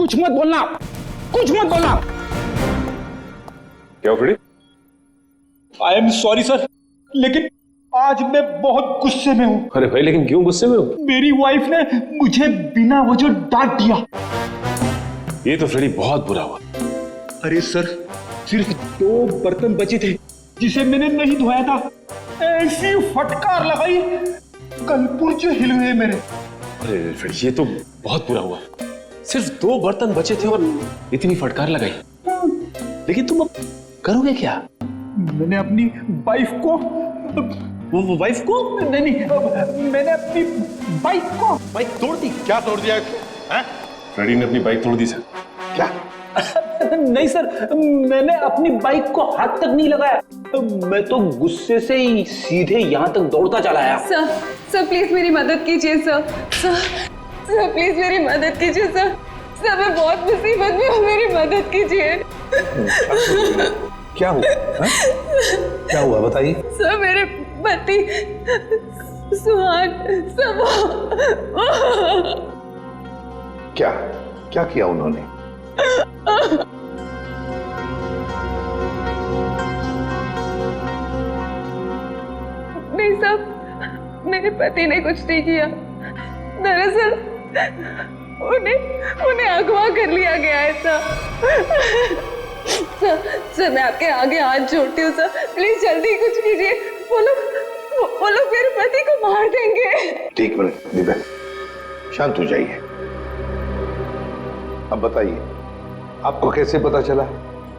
कुछ मत बोलना, कुछ मत बोलना। क्या Freddy? I am sorry sir, लेकिन आज मैं बहुत गुस्से में हूँ। अरे भाई, लेकिन क्यों गुस्से में हो? मेरी वाइफ ने मुझे बिना वजह डांट दिया। ये तो फ्रेडी बहुत बुरा हुआ। अरे सर, सिर्फ 2 बर्तन बचे थे जिसे मैंने नहीं धोया था, ऐसी फटकार लगाई कल पुर्जे हिल गए मेरे। अरे फ्रेडी, ये तो बहुत बुरा हुआ। सिर्फ 2 बर्तन बचे थे और इतनी फटकार लगाई। लेकिन तुम अब करोगे क्या? मैंने अपनी वाइफ को वो वाइफ को? नहीं, मैंने अपनी बाइक को बाइक तोड़ दी। क्या तोड़ दिया? फ्रेडी ने अपनी बाइक तोड़ दी सर। क्या? नहीं सर, मैंने अपनी बाइक को हाथ तक नहीं लगाया, मैं तो गुस्से से ही सीधे यहाँ तक दौड़ता चला आया। सर प्लीज मेरी मदद कीजिए सर प्लीज मेरी मदद कीजिए सर मैं बहुत मुसीबत में हूँ, मेरी मदद कीजिए। क्या हुआ? क्या हुआ बताइए। सर मेरे पति सुहान सब क्या क्या किया उन्होंने? नहीं साहब, मेरे पति ने कुछ नहीं किया। दरअसल उन्हें अगवा कर लिया गया है सर मैं आपके आगे हाथ जोड़ती हूँ सर, प्लीज जल्दी कुछ कीजिए। वो लोग मेरे पति को मार देंगे। ठीक मिनट दिव्या, शांत हो जाइए। अब बताइए, आपको कैसे पता चला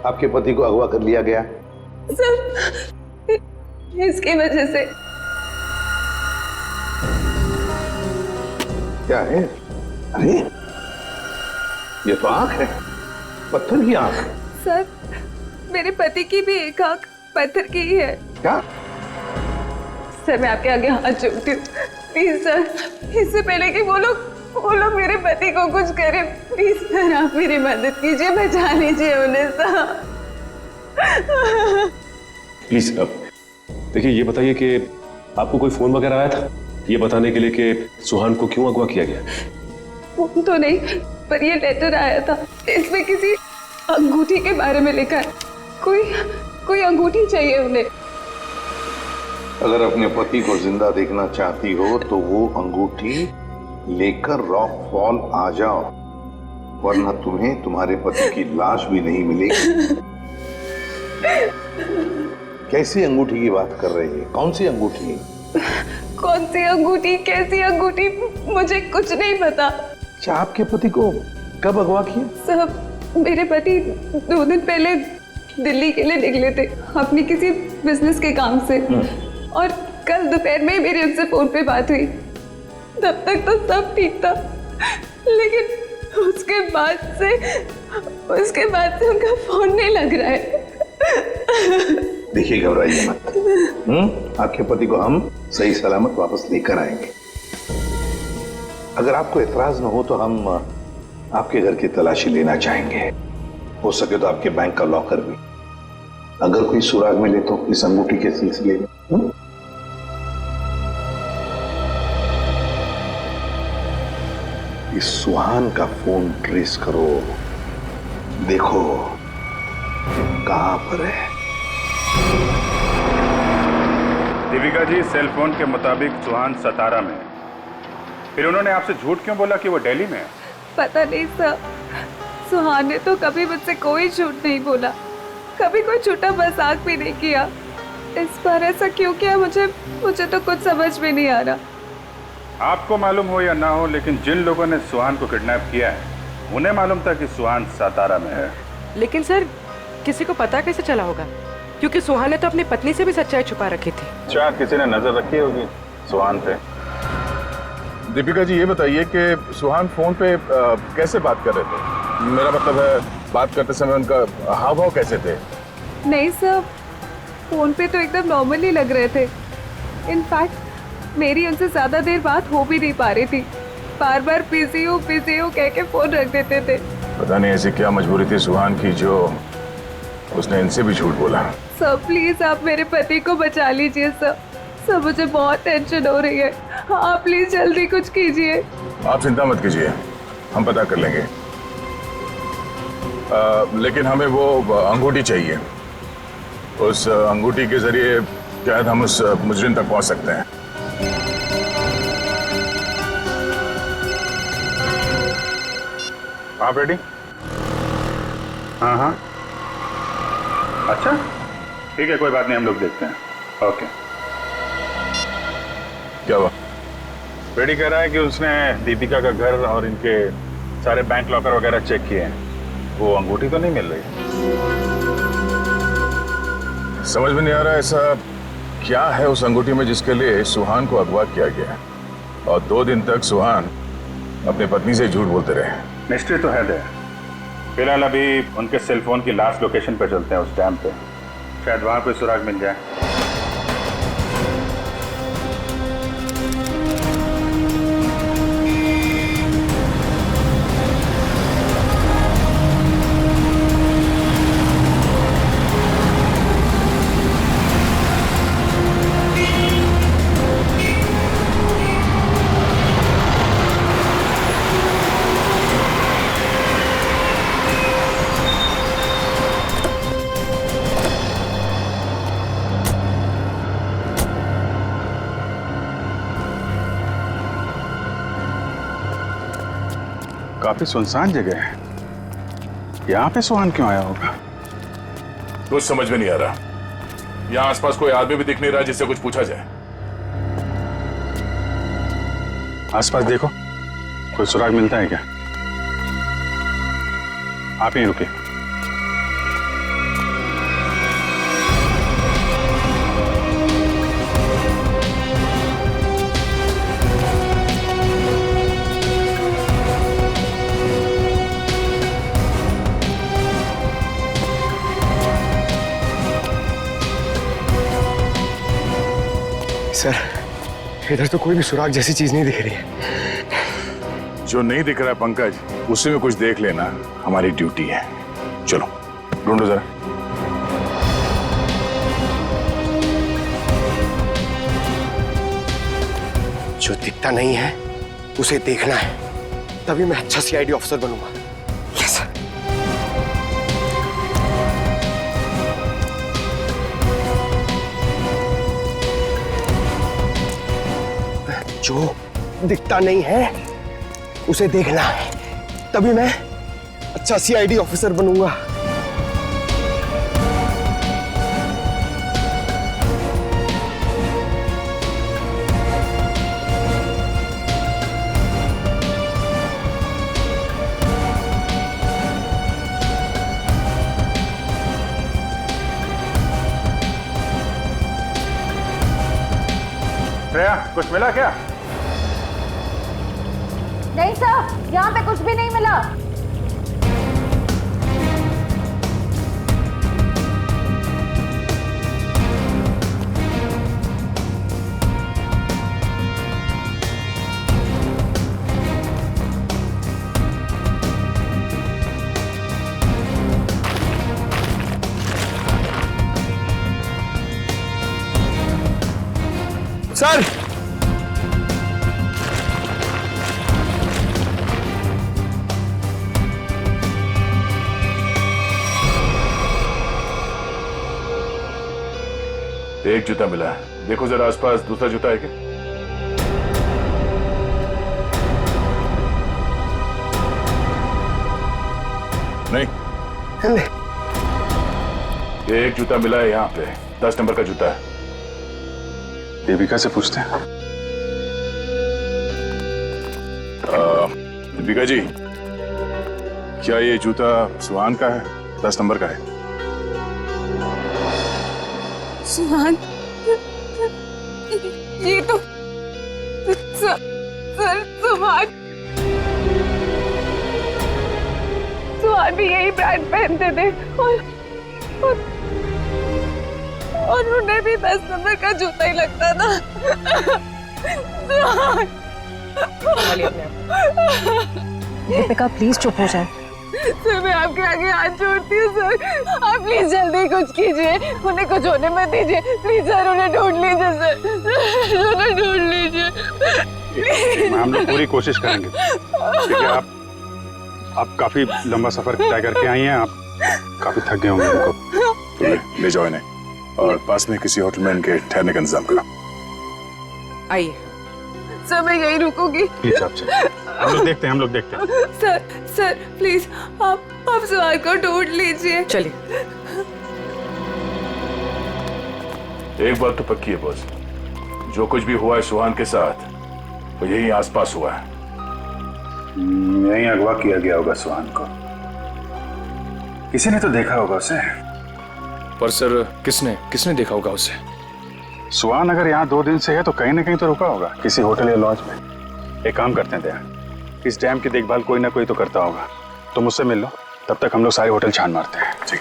आपके पति को अगवा कर लिया गया? सर इसकी वजह से। क्या है? अरे ये तो आंख है, पत्थर की आंख। सर मेरे पति की भी एक आंख पत्थर की ही है। क्या? सर मैं आपके आगे हाथ जोड़ती हूँ, प्लीज सर, इससे पहले कि वो लोग मेरे पति को कुछ करे, प्लीज सर आप मेरी मदद कीजिए, बचा लीजिए उन्हें सर। प्लीज देखिए, ये बताइए कि आपको कोई फोन वगैरह आया था ये बताने के लिए कि सुहान को क्यों अगवा किया गया? फोन तो नहीं, पर ये लेटर आया था, इसमें किसी अंगूठी के बारे में लिखा है। कोई अंगूठी चाहिए उन्हें। अगर अपने पति को जिंदा देखना चाहती हो तो वो अंगूठी लेकर रॉक फॉल आ जाओ, वरना तुम्हें तुम्हारे पति की लाश भी नहीं मिलेगी। कैसी अंगूठी की बात कर रही है? कौन सी अंगूठी? कौन सी अंगूठी, कैसी अंगूठी, मुझे कुछ नहीं पता। अच्छा, आपके पति को कब अगवा किया? साहब मेरे पति 2 दिन पहले दिल्ली के लिए निकले थे अपनी किसी बिजनेस के काम से, और कल दोपहर में मेरी उनसे फोन पे बात हुई। तब तक तो सब ठीक था, लेकिन उसके बाद से उनका फोन नहीं लग रहा है। देखिए, घबराइए मत। आपके पति को हम सही सलामत वापस लेकर आएंगे। अगर आपको एतराज न हो तो हम आपके घर की तलाशी लेना चाहेंगे, हो सके तो आपके बैंक का लॉकर भी, अगर कोई सुराग मिले तो इस अंगूठी के सिलसिले में। इस सुहान का फोन ट्रेस करो, देखो कहां पर है। दीपिका जी, सेल फोन के मुताबिक सुहान सतारा में है। फिर उन्होंने आपसे झूठ क्यों बोला कि वो दिल्ली में है? पता नहीं सर, सुहान ने तो कभी मुझसे कोई झूठ नहीं बोला, कभी कोई छोटा मजाक भी नहीं किया। इस बार ऐसा क्यों किया मुझे तो कुछ समझ में नहीं आ रहा। आपको मालूम हो या ना हो, लेकिन जिन लोगों ने सुहान को किडनैप किया है उन्हें मालूम था कि सुहान सतारा में है। लेकिन सर, किसी को पता कैसे चला होगा? क्योंकि सुहान ने तो अपनी पत्नी से भी सच्चाई छुपा रखी थी। अच्छा, किसी ने नजर रखी होगी सुहान पे। दीपिका जी, ये बताइए कि सुहान फोन पे कैसे बात कर रहे थे? मेरा मतलब है, बात करते समय उनका हाव भाव कैसे थे? नहीं सर, फोन पे तो एकदम नॉर्मली लग रहे थे। इनफैक्ट मेरी उनसे ज्यादा देर बात हो भी नहीं पा रही थी, बार बार बिजी हो कह के फोन रख देते थे। पता नहीं ऐसी क्या मजबूरी थी सुहान की जो उसने इनसे भी झूठ बोला। सर प्लीज आप मेरे पति को बचा लीजिए सर, मुझे बहुत टेंशन हो रही है। आप प्लीज जल्दी कुछ कीजिए। आप चिंता मत कीजिए, हम पता कर लेंगे। लेकिन हमें वो अंगूठी चाहिए। उस अंगूठी के जरिए शायद हम उस मुजरिम तक पहुंच सकते हैं। आप रेडी? हाँ हाँ, अच्छा ठीक है, कोई बात नहीं, हम लोग देखते हैं। ओके। क्या हुआ? बेटी कह रहा है कि उसने दीपिका का घर और इनके सारे बैंक लॉकर वगैरह चेक किए हैं, वो अंगूठी तो नहीं मिल रही। समझ में नहीं आ रहा ऐसा क्या है उस अंगूठी में जिसके लिए सुहान को अगवा किया गया और 2 दिन तक सुहान अपनी पत्नी से झूठ बोलते रहे। मिस्ट्री तो है दे। फिलहाल अभी उनके सेलफोन की लास्ट लोकेशन पे चलते हैं, उस डैम पे, शायद वहां कोई सुराग मिल जाए। काफी सुनसान जगह है, यहाँ पे सुहान क्यों आया होगा? कुछ समझ में नहीं आ रहा। यहाँ आसपास कोई आदमी भी दिख नहीं रहा जिससे कुछ पूछा जाए। आसपास देखो, कोई सुराग मिलता है क्या? आप ही रुके। सर, इधर तो कोई भी सुराग जैसी चीज नहीं दिख रही है। जो नहीं दिख रहा है पंकज, उसी में कुछ देख लेना हमारी ड्यूटी है। चलो ढूंढो जरा। जो दिखता नहीं है उसे देखना है, तभी मैं अच्छा सीआईडी ऑफिसर बनूंगा। Yes sir. जो दिखता नहीं है उसे देखना है, तभी मैं अच्छा सीआईडी ऑफिसर बनूंगा। श्रेया, कुछ मिला क्या? नहीं सर, यहाँ पे कुछ भी नहीं मिला। सर, एक जूता मिला है, देखो जरा आसपास दूसरा जूता है क्या? नहीं, एक जूता मिला है यहाँ पे, 10 नंबर का जूता है। देविका से पूछते हैं। दीपिका जी, क्या ये जूता सुहान का है? 10 नंबर का है। सुहान, ये तो सर सुहान भी यही ब्रांड पहनते थे और उन्हें भी 10 नंबर का जूता ही लगता था। दीपिका प्लीज चुप हो जाए। सर, मैं आपके आगे हाथ जोड़ती हूँ सर, आप प्लीज जल्दी कुछ कीजिए, उन्हें कुछ होने मत दीजिए प्लीज सर, उन्हें ढूंढ लीजिए सर, उन्हें ढूंढ लीजिए। हम लोग पूरी कोशिश करेंगे। ठीक है, आप आप काफी लंबा सफर तय करके आई हैं, आप काफी थक गए होंगे उनको। ले जाओ इन्हें और पास में किसी होटल में इनके ठहरने का इंतजाम करो। आइए। सर मैं यही रुकूंगी। प्लीज आप चलिए, हम लोग देखते हैं। सर प्लीज आप सुहान को ढूंढ लीजिए। चलिए। एक बात तो पक्की है बॉस, जो कुछ भी हुआ है सुहान के साथ वो यही आसपास हुआ है। यहीं अगवा किया गया होगा सुहान को, किसी ने तो देखा होगा उसे। पर सर किसने देखा होगा उसे? सुहान अगर यहाँ 2 दिन से है तो कहीं ना कहीं तो रुका होगा, किसी होटल या लॉज में। एक काम करते हैं दया, इस डैम की देखभाल कोई ना कोई तो करता होगा, तो मुझसे मिल लो, तब तक हम लोग सारे होटल छान मारते हैं। ठीक।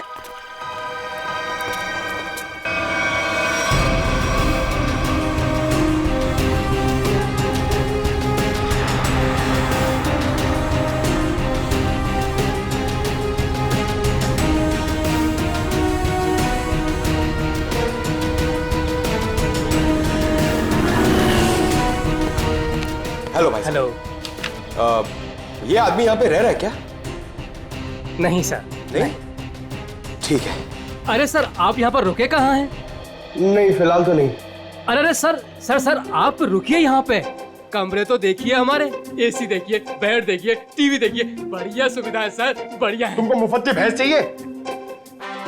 हेलो भाई। हेलो। ये आदमी यहाँ पे रह रहा है क्या? नहीं सर। नहीं? ठीक है। अरे सर आप यहाँ पर रुके कहाँ हैं? नहीं फिलहाल तो नहीं। अरे सर आप रुकिए यहाँ पे। कमरे तो देखिए हमारे, एसी देखिए, बेड देखिए, टीवी देखिए, बढ़िया सुविधा है सर, बढ़िया है। तुमको मुफ्त की भैंस चाहिए?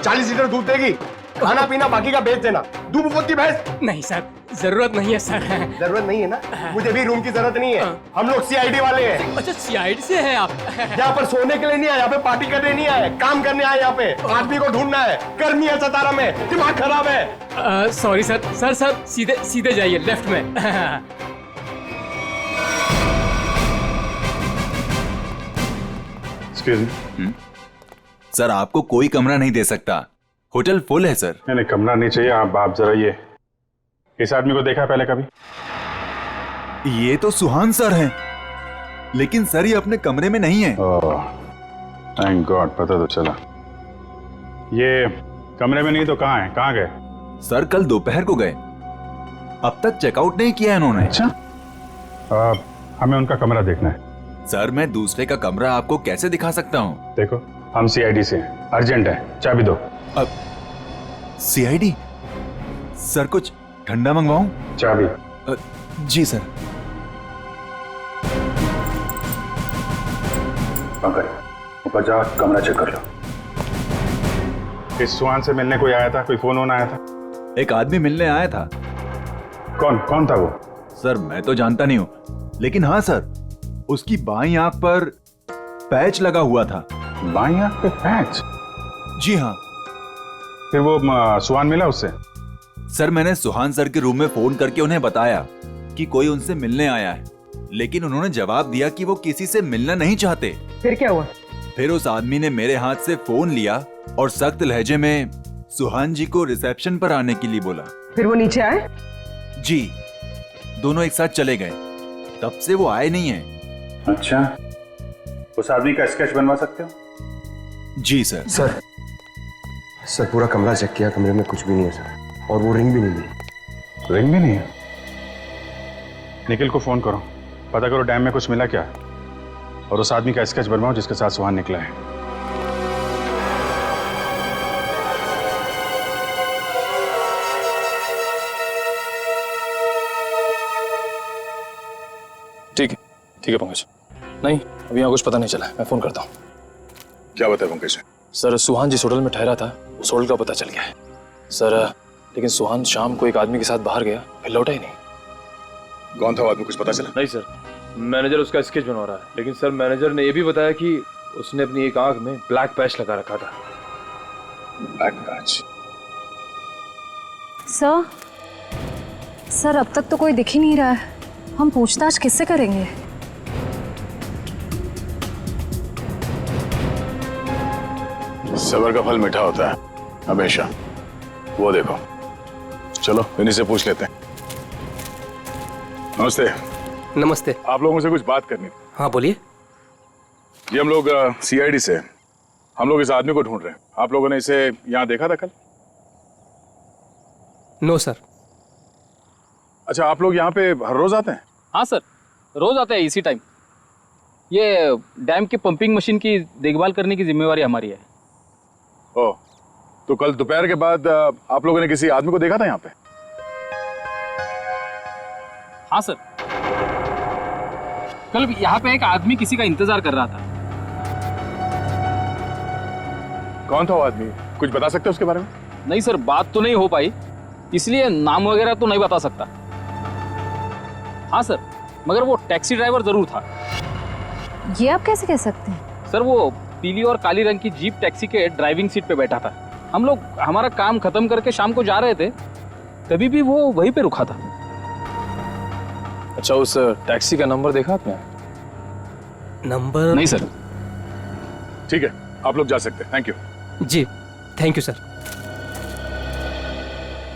40 लीटर दूध देगी, खाना पीना बाकी का बेच देना। दूध मुफ्त की भैंस? नहीं सर, जरूरत नहीं है सर। जरूरत नहीं है ना? मुझे भी रूम की जरूरत नहीं है, हम लोग सीआईडी वाले हैं। अच्छा सीआईडी से हैं आप? यहाँ पर सोने के लिए नहीं आए, यहाँ पे पार्टी करने नहीं आए, काम करने आए। यहाँ पे आदमी को ढूंढना है, गर्मी है सतारा में, दिमाग खराब है। सॉरी सर सीधे जाइए लेफ्ट में। एक्सक्यूज मी सर, आपको कोई कमरा नहीं दे सकता, होटल फुल है सर। नहीं कमरा नहीं चाहिए। आप जरा ये इस आदमी को देखा पहले कभी? ये तो सुहान सर हैं, लेकिन सर ये अपने कमरे में नहीं है। थैंक गॉड, पता तो चला। ये कमरे में नहीं तो कहाँ है? कहाँ गए? सर कल दोपहर को गए, अब तक चेकआउट नहीं किया इन्होंने। अच्छा, हमें उनका कमरा देखना है। सर मैं दूसरे का कमरा आपको कैसे दिखा सकता हूँ? देखो हम सीआईडी से हैं, अर्जेंट है, चाबी दो। अब सीआईडी? सर कुछ ठंडा मंगवाऊं? चाबी। जी सर। पंकज ऊपर जाओ, कमरा चेक कर लो। इस सुहान से मिलने कोई आया था? कोई फोन आया था? एक आदमी मिलने आया था। कौन था वो? सर मैं तो जानता नहीं हूँ, लेकिन हाँ सर उसकी बाईं आंख पर पैच लगा हुआ था। बाईं आंख पे पैच? जी हाँ। फिर वो सुहान मिला उससे? सर मैंने सुहान सर के रूम में फोन करके उन्हें बताया कि कोई उनसे मिलने आया है, लेकिन उन्होंने जवाब दिया कि वो किसी से मिलना नहीं चाहते। फिर क्या हुआ? फिर उस आदमी ने मेरे हाथ से फोन लिया और सख्त लहजे में सुहान जी को रिसेप्शन पर आने के लिए बोला। फिर वो नीचे आए? जी, दोनों एक साथ चले गए, तब से वो आए नहीं है। अच्छा, उस आदमी का स्केच बनवा सकते हो? जी सर। सर पूरा कमरा चेक किया, कमरे में कुछ भी नहीं है सर, और वो रिंग भी नहीं मिली। रिंग भी नहीं है? निखिल को फोन करो, पता करो डैम में कुछ मिला क्या, और उस आदमी का स्केच बनवाओ जिसके साथ सुहान निकला है। ठीक है पंकज। नहीं अभी यहाँ कुछ पता नहीं चला, मैं फोन करता हूँ। क्या बताया पंकज? सर सुहान जिस होटल में ठहरा था उस होटल का पता चल गया है सर, लेकिन सुहान शाम को एक आदमी के साथ बाहर गया, फिर लौटा ही नहीं। कौन था वो आदमी, कुछ पता चला? नहीं सर, मैनेजर उसका स्केच बनवा रहा है, लेकिन सर मैनेजर ने यह भी बताया कि उसने अपनी एक आंख में ब्लैक पैच लगा रखा था। Black patch? सर अब तक तो कोई दिख ही नहीं रहा है, हम पूछताछ किससे करेंगे? सबर का फल मीठा होता है हमेशा, वो देखो। चलो इन्हीं से पूछ लेते हैं। नमस्ते। नमस्ते। आप लोगों से कुछ बात करनी थी। हाँ बोलिए। ये हम लोग सीआईडी से, हम लोग इस आदमी को ढूंढ रहे हैं। आप लोगों ने इसे यहाँ देखा था कल? No sir. अच्छा, आप लोग यहाँ पे हर रोज आते हैं? हाँ सर, रोज आते हैं इसी टाइम। ये डैम की पंपिंग मशीन की देखभाल करने की जिम्मेवारी हमारी है। ओह, तो कल दोपहर के बाद आप लोगों ने किसी आदमी को देखा था यहाँ पे? हाँ सर, कल यहाँ पे एक आदमी किसी का इंतजार कर रहा था। कौन था वो आदमी? कुछ बता सकते हो उसके बारे में? नहीं सर, बात तो नहीं हो पाई, इसलिए नाम वगैरह तो नहीं बता सकता। हाँ सर, मगर वो टैक्सी ड्राइवर जरूर था। ये आप कैसे कह सकते हैं? सर वो पीली और काली रंग की जीप टैक्सी के ड्राइविंग सीट पे बैठा था। हम लोग हमारा काम खत्म करके शाम को जा रहे थे, तभी भी वो वहीं पे रुका था। अच्छा, उस टैक्सी का नंबर देखा आपने? नंबर नहीं सर। ठीक है, आप लोग जा सकते हैं। थैंक यू जी, थैंक यू सर।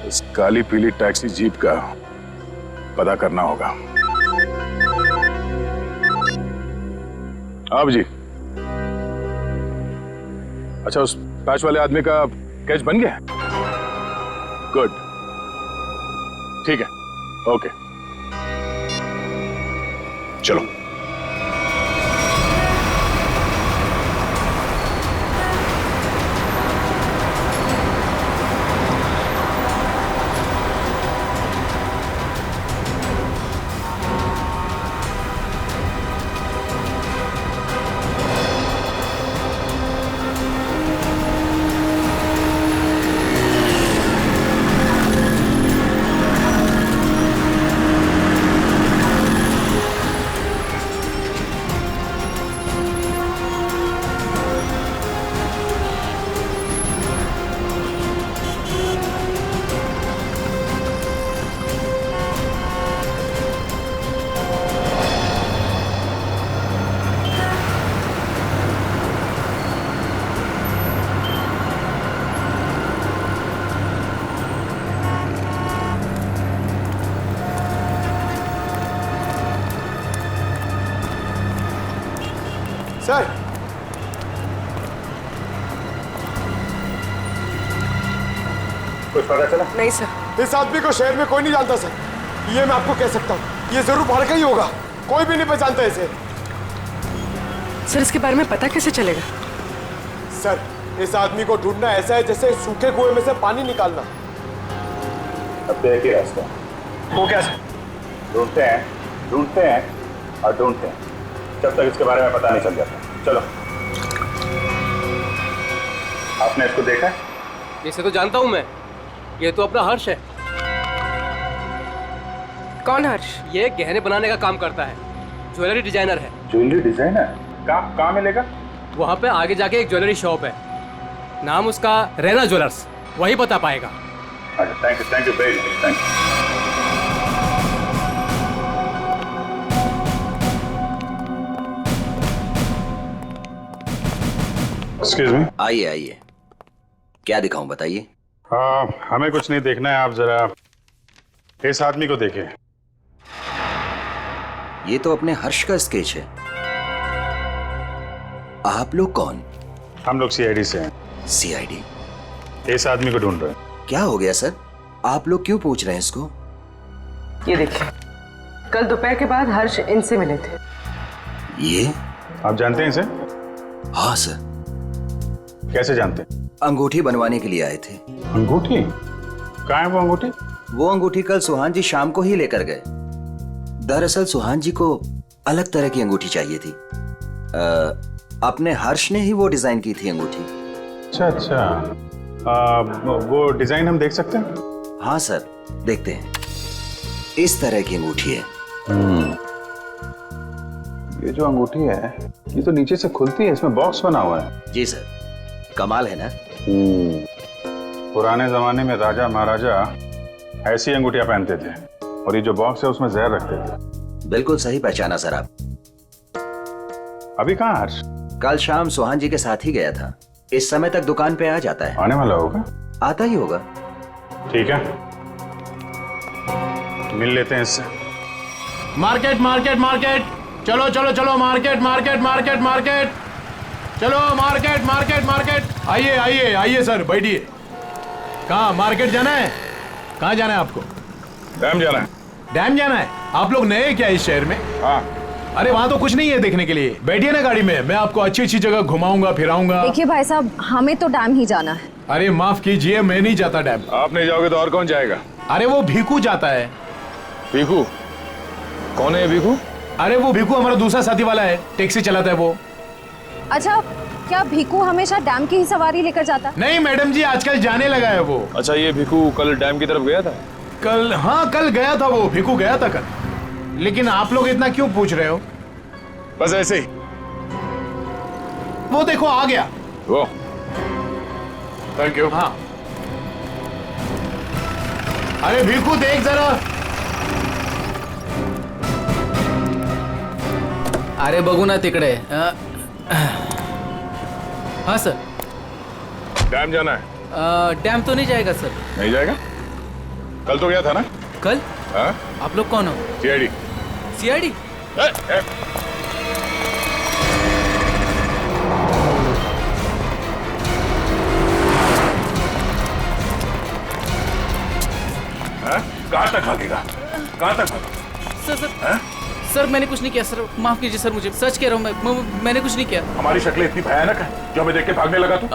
इस काली पीली टैक्सी जीप का पता करना होगा। आप जी, अच्छा उस पैच वाले आदमी का कैच बन गया? गुड, ठीक है, ओके, चलो। सर, कुछ पता चला? नहीं सर। इस आदमी को शहर में कोई नहीं जानता सर, ये मैं आपको कह सकता हूँ। ये जरूर बाहर का ही होगा, कोई भी नहीं पहचानता इसे। सर इसके बारे में पता कैसे चलेगा? सर, इस आदमी को ढूंढना ऐसा है जैसे सूखे कुएं में से पानी निकालना। अब तो एक ही रास्ता, वो कैसे? ढूंढते हैं और ढूंढते हैं जब तक इसके बारे में पता नहीं चल जाता। चलो। आपने इसको देखा है? इसे तो जानता हूं मैं, ये तो अपना हर्ष है। कौन हर्ष? ये गहने बनाने का काम करता है, ज्वेलरी डिजाइनर है। Jewellery designer? कहाँ मिलेगा? वहाँ पे आगे जाके एक ज्वेलरी शॉप है, नाम उसका रैना ज्वेलर्स, वही बता पाएगा। अच्छा, thank you very much, thank you. Excuse me. आइए आइए, क्या दिखाऊं बताइए। हमें कुछ नहीं देखना है, आप जरा इस आदमी को देखें। ये तो अपने हर्ष का स्केच है। आप लोग कौन? हम लोग सीआईडी से हैं। सीआईडी? इस आदमी को ढूंढ रहे हैं। क्या हो गया सर, आप लोग क्यों पूछ रहे हैं इसको? ये देखिए, कल दोपहर के बाद हर्ष इनसे मिले थे। ये आप जानते हैं इसे? हाँ सर। कैसे जानते हैं? अंगूठी बनवाने के लिए आए थे। अंगूठी? कहाँ है वो अंगूठी? वो अंगूठी कल सुहान जी शाम को ही लेकर गए। दरअसल सुहान जी को अलग तरह की अंगूठी चाहिए थी। अपने हर्ष ने ही वो डिजाइन की थी अंगूठी। अच्छा, वो डिजाइन हम देख सकते हैं? हाँ सर, देखते हैं। इस तरह की अंगूठी है। ये जो अंगूठी है, ये तो नीचे से खुलती है, इसमें बॉक्स बना हुआ है। जी सर, कमाल है ना। पुराने जमाने में राजा महाराजा ऐसी अंगूठियां पहनते थे, और ये जो बॉक्स है उसमें जहर रखते थे। बिल्कुल सही पहचाना सर आप। अभी कहाँ हर्ष? कल शाम सुहान जी के साथ ही गया था, इस समय तक दुकान पे आ जाता है। आने वाला होगा? आता ही होगा। ठीक है, मिल लेते हैं इससे। मार्केट मार्केट मार्केट, चलो चलो चलो, मार्केट मार्केट मार्केट मार्केट, चलो मार्केट मार्केट मार्केट। आइए आइए आइए सर, बैठिए। कहाँ मार्केट जाना है? कहाँ जाना है आपको? डैम जाना है। डैम जाना है? आप लोग नए क्या इस शहर में? हाँ, अरे वहाँ तो कुछ नहीं है देखने के लिए, बैठिए ना गाड़ी में, मैं आपको अच्छी अच्छी जगह घुमाऊंगा फिराऊंगा। देखिए भाई साहब, हमें तो डैम ही जाना है। अरे माफ कीजिए, मैं नहीं जाता डैम। आप नहीं जाओगे तो और कौन जाएगा? अरे वो भीखू जाता है। भीखू? कौन है भीखू? अरे वो भीखू हमारा दूसरा साथी वाला है, टैक्सी चलाता है वो। अच्छा, क्या भीखू हमेशा डैम की ही सवारी लेकर जाता है? नहीं मैडम जी, आजकल जाने लगा है वो। अच्छा, ये भीखू कल डैम की तरफ गया था? कल? हाँ कल गया था वो, भीखू गया था कल। लेकिन आप लोग इतना क्यों पूछ रहे हो? बस ऐसे ही। वो देखो आ गया वो। Thank you. हाँ अरे भीखू देख जरा। अरे बघू ना तिकडे। हाँ सर। डैम जाना है? डैम तो नहीं जाएगा सर। नहीं जाएगा? कल तो गया था ना? कल? हाँ? आप लोग कौन हो? सीआईडी। सीआईडी? कहाँ तक भागेगा? कहाँ तक भागेगा? सर सर मैंने कुछ नहीं किया सर, माफ कीजिए सर, मुझे सच कह रहा हूँ, मैंने कुछ नहीं किया। हमारी शक्लें इतनी भयानक है जो हमें देख के भागने लगा तू?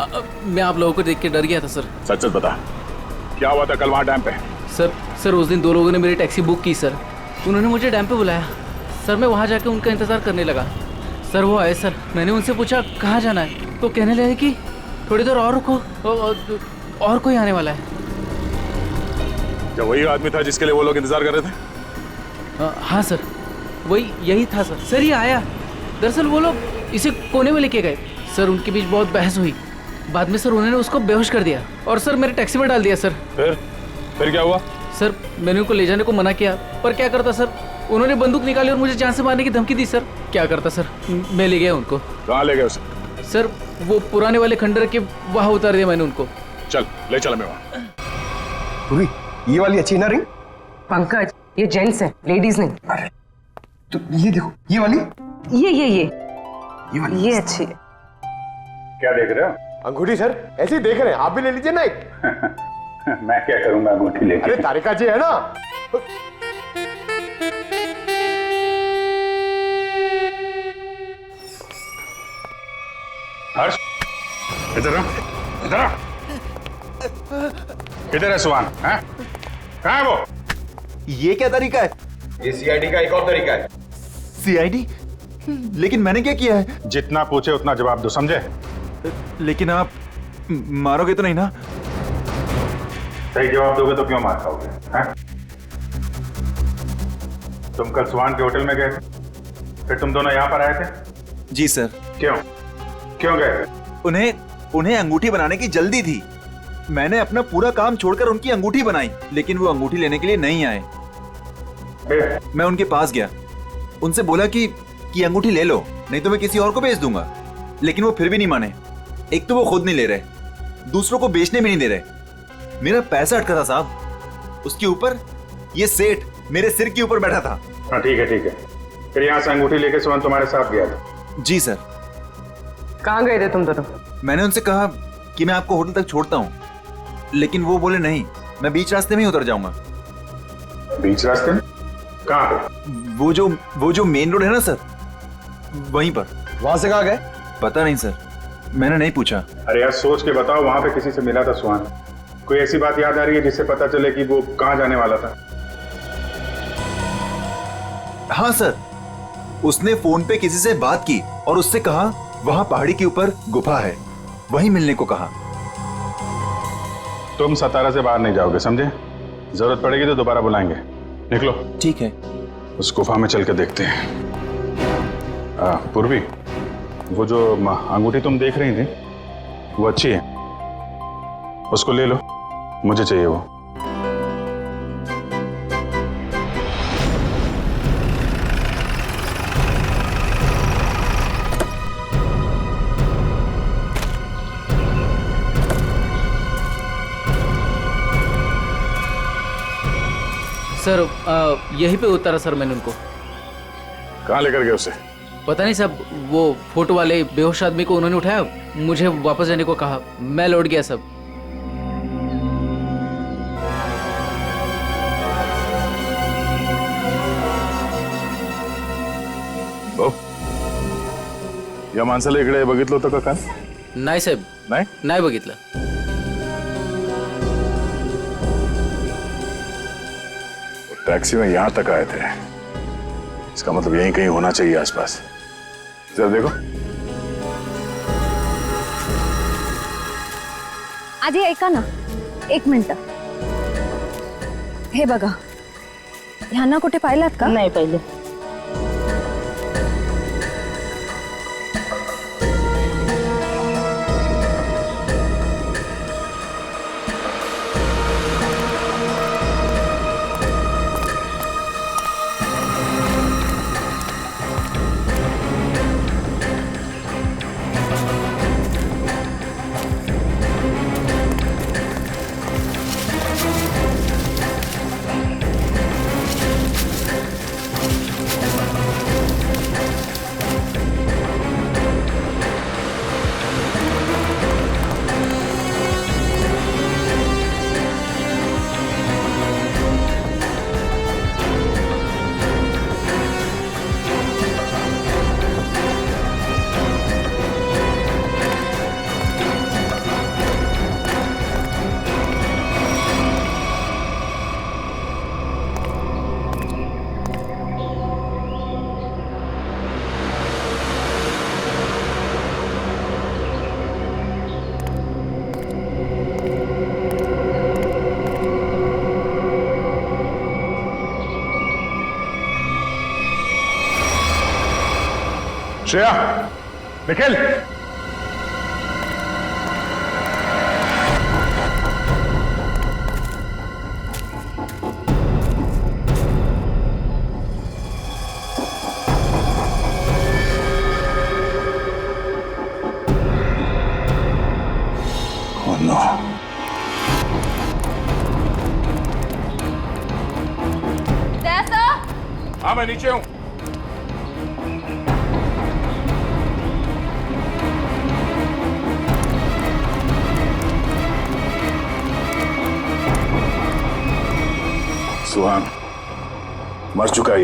मैं आप लोगों को देख के डर गया था सर। सच सच बता, क्या हुआ था कल वहाँ डैम पे? सर उस दिन दो लोगों ने मेरी टैक्सी बुक की सर, उन्होंने मुझे डैम पे बुलाया सर, मैं वहाँ जाके उनका इंतजार करने लगा सर। वो आए सर, मैंने उनसे पूछा कहाँ जाना है, तो कहने लगे कि थोड़ी देर और रुको, और कोई आने वाला है। क्या वही आदमी था जिसके लिए वो लोग इंतजार कर रहे थे? हाँ सर, वही यही था सर। सर ये आया, दरअसल वो लोग इसे कोने में लेके गए सर, उनके बीच बहुत बहस हुई, बाद में सर उन्होंने उसको बेहोश कर दिया और सर मेरे टैक्सी में डाल दिया सर। फिर क्या हुआ? सर मैंने उनको ले जाने को मना किया, पर क्या करता सर, उन्होंने बंदूक निकाली और मुझे जान से मारने की धमकी दी सर। क्या करता सर, मैं ले गया उनको। कहाँ ले गए उसे? सर वो पुराने वाले खंडर के वहाँ उतार दिया मैंने उनको। चल ले चल मैं वहाँ। ये वाली अच्छी ना रिंग? पंकज, ये जेंट्स है, लेडीज नहीं। अरे तो ये देखो, ये वाली, ये वाली, ये अच्छी है। क्या देख रहे हो? अंगूठी सर, ऐसे ही देख रहे हैं, आप भी ले लीजिए ना एक। मैं क्या करूंगा अंगूठी लेके? अरे तारिका जी है ना। हर्ष, इधर आ, इधर आ। किधर है सुहान? हैं? कहाँ है वो? ये क्या तरीका है? ये सीआईडी का एक और तरीका है। सीआईडी? लेकिन मैंने क्या किया है? जितना पूछे उतना जवाब दो, समझे? लेकिन आप मारोगे तो नहीं ना? सही जवाब दोगे तो क्यों मार खाओगे? हैं? तुम कल सुहान के होटल में गए, फिर तुम दोनों यहाँ पर आए थे? जी सर। क्यों गए? उन्हें अंगूठी बनाने की जल्दी थी। मैंने अपना पूरा काम छोड़कर उनकी अंगूठी बनाई, लेकिन वो अंगूठी लेने के लिए नहीं आए। मैं उनके पास गया, उनसे बोला कि अंगूठी ले लो, नहीं तो मैं किसी और को बेच दूंगा, लेकिन वो फिर भी नहीं माने। एक तो वो खुद नहीं ले रहे, दूसरों को बेचने भी नहीं दे रहे। मेरा पैसा अटका था साहब, उसके ऊपर ये सेठ मेरे सिर के ऊपर बैठा था। हाँ ठीक है। फिर यहाँ से अंगूठी लेके सुहान तुम्हारे साथ गया था? जी सर। कहाँ गए थे तुम दोनों? मैंने उनसे कहा कि मैं आपको होटल तक छोड़ता हूँ, लेकिन वो बोले नहीं, मैं बीच रास्ते में ही उतर जाऊंगा। बीच रास्ते में? कहाँ पे? वो जो मेन रोड है ना सर, वहीं पर। वहां से कहाँ गए? पता नहीं सर, मैंने नहीं पूछा। अरे यार सोच के बताओ, वहां पे किसी से मिला था सुहान? कोई ऐसी बात याद आ रही है जिससे पता चले कि वो कहाँ जाने वाला था? हाँ सर, उसने फोन पे किसी से बात की और उससे कहा वहां पहाड़ी के ऊपर गुफा है, वहीं मिलने को कहा। तुम सतारा से बाहर नहीं जाओगे, समझे? जरूरत पड़ेगी तो दोबारा बुलाएंगे। निकलो। ठीक है। उस गुफा में चल के देखते हैं। पूर्वी, वो जो अंगूठी तुम देख रही थी वो अच्छी है, उसको ले लो, मुझे चाहिए वो। सर यहीं पे उतारा सर मैंने उनको। कहाँ लेकर गए उसे? पता नहीं साहब, वो फोटो वाले बेहोश आदमी को उन्होंने उठाया, मुझे वापस जाने को कहा, मैं लौट गया सब। या माणसाला इकडे बघितलं होतं का काल? नाही साहेब, नाही बघितलं. टैक्सी में यहां तक आए थे, इसका मतलब यहीं कहीं होना चाहिए आसपास. जरा देखो. आधी ऐका ना, 1 मिनिट. हे बघा, ह्यांना कुठे पाहिलात का? नाही पाहिलं. Shreya, Nikhil, oh no. हाँ, मैं नीचे हूं. सुहान मर चुका है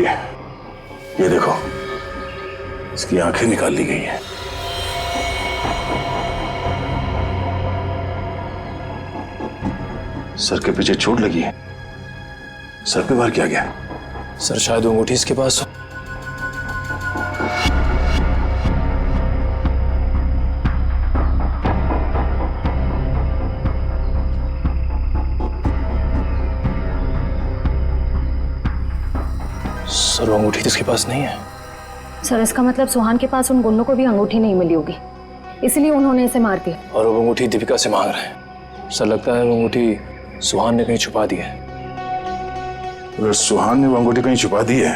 ये देखो, इसकी आंखें निकाल ली गई हैं. सर के पीछे चोट लगी है. सर पे वार किया गया. सर शायद वो अंगूठी इसके पास हो. सर वो अंगूठी तो इसके पास नहीं है. सर इसका मतलब सुहान के पास उन गुंडों को भी अंगूठी नहीं मिली होगी, इसलिए उन्होंने इसे मार दिया. और वो अंगूठी दीपिका से मांग रहे हैं. सर लगता है वो अंगूठी सुहान ने कहीं छुपा दी है. अगर सुहान ने वो अंगूठी कहीं छुपा दी है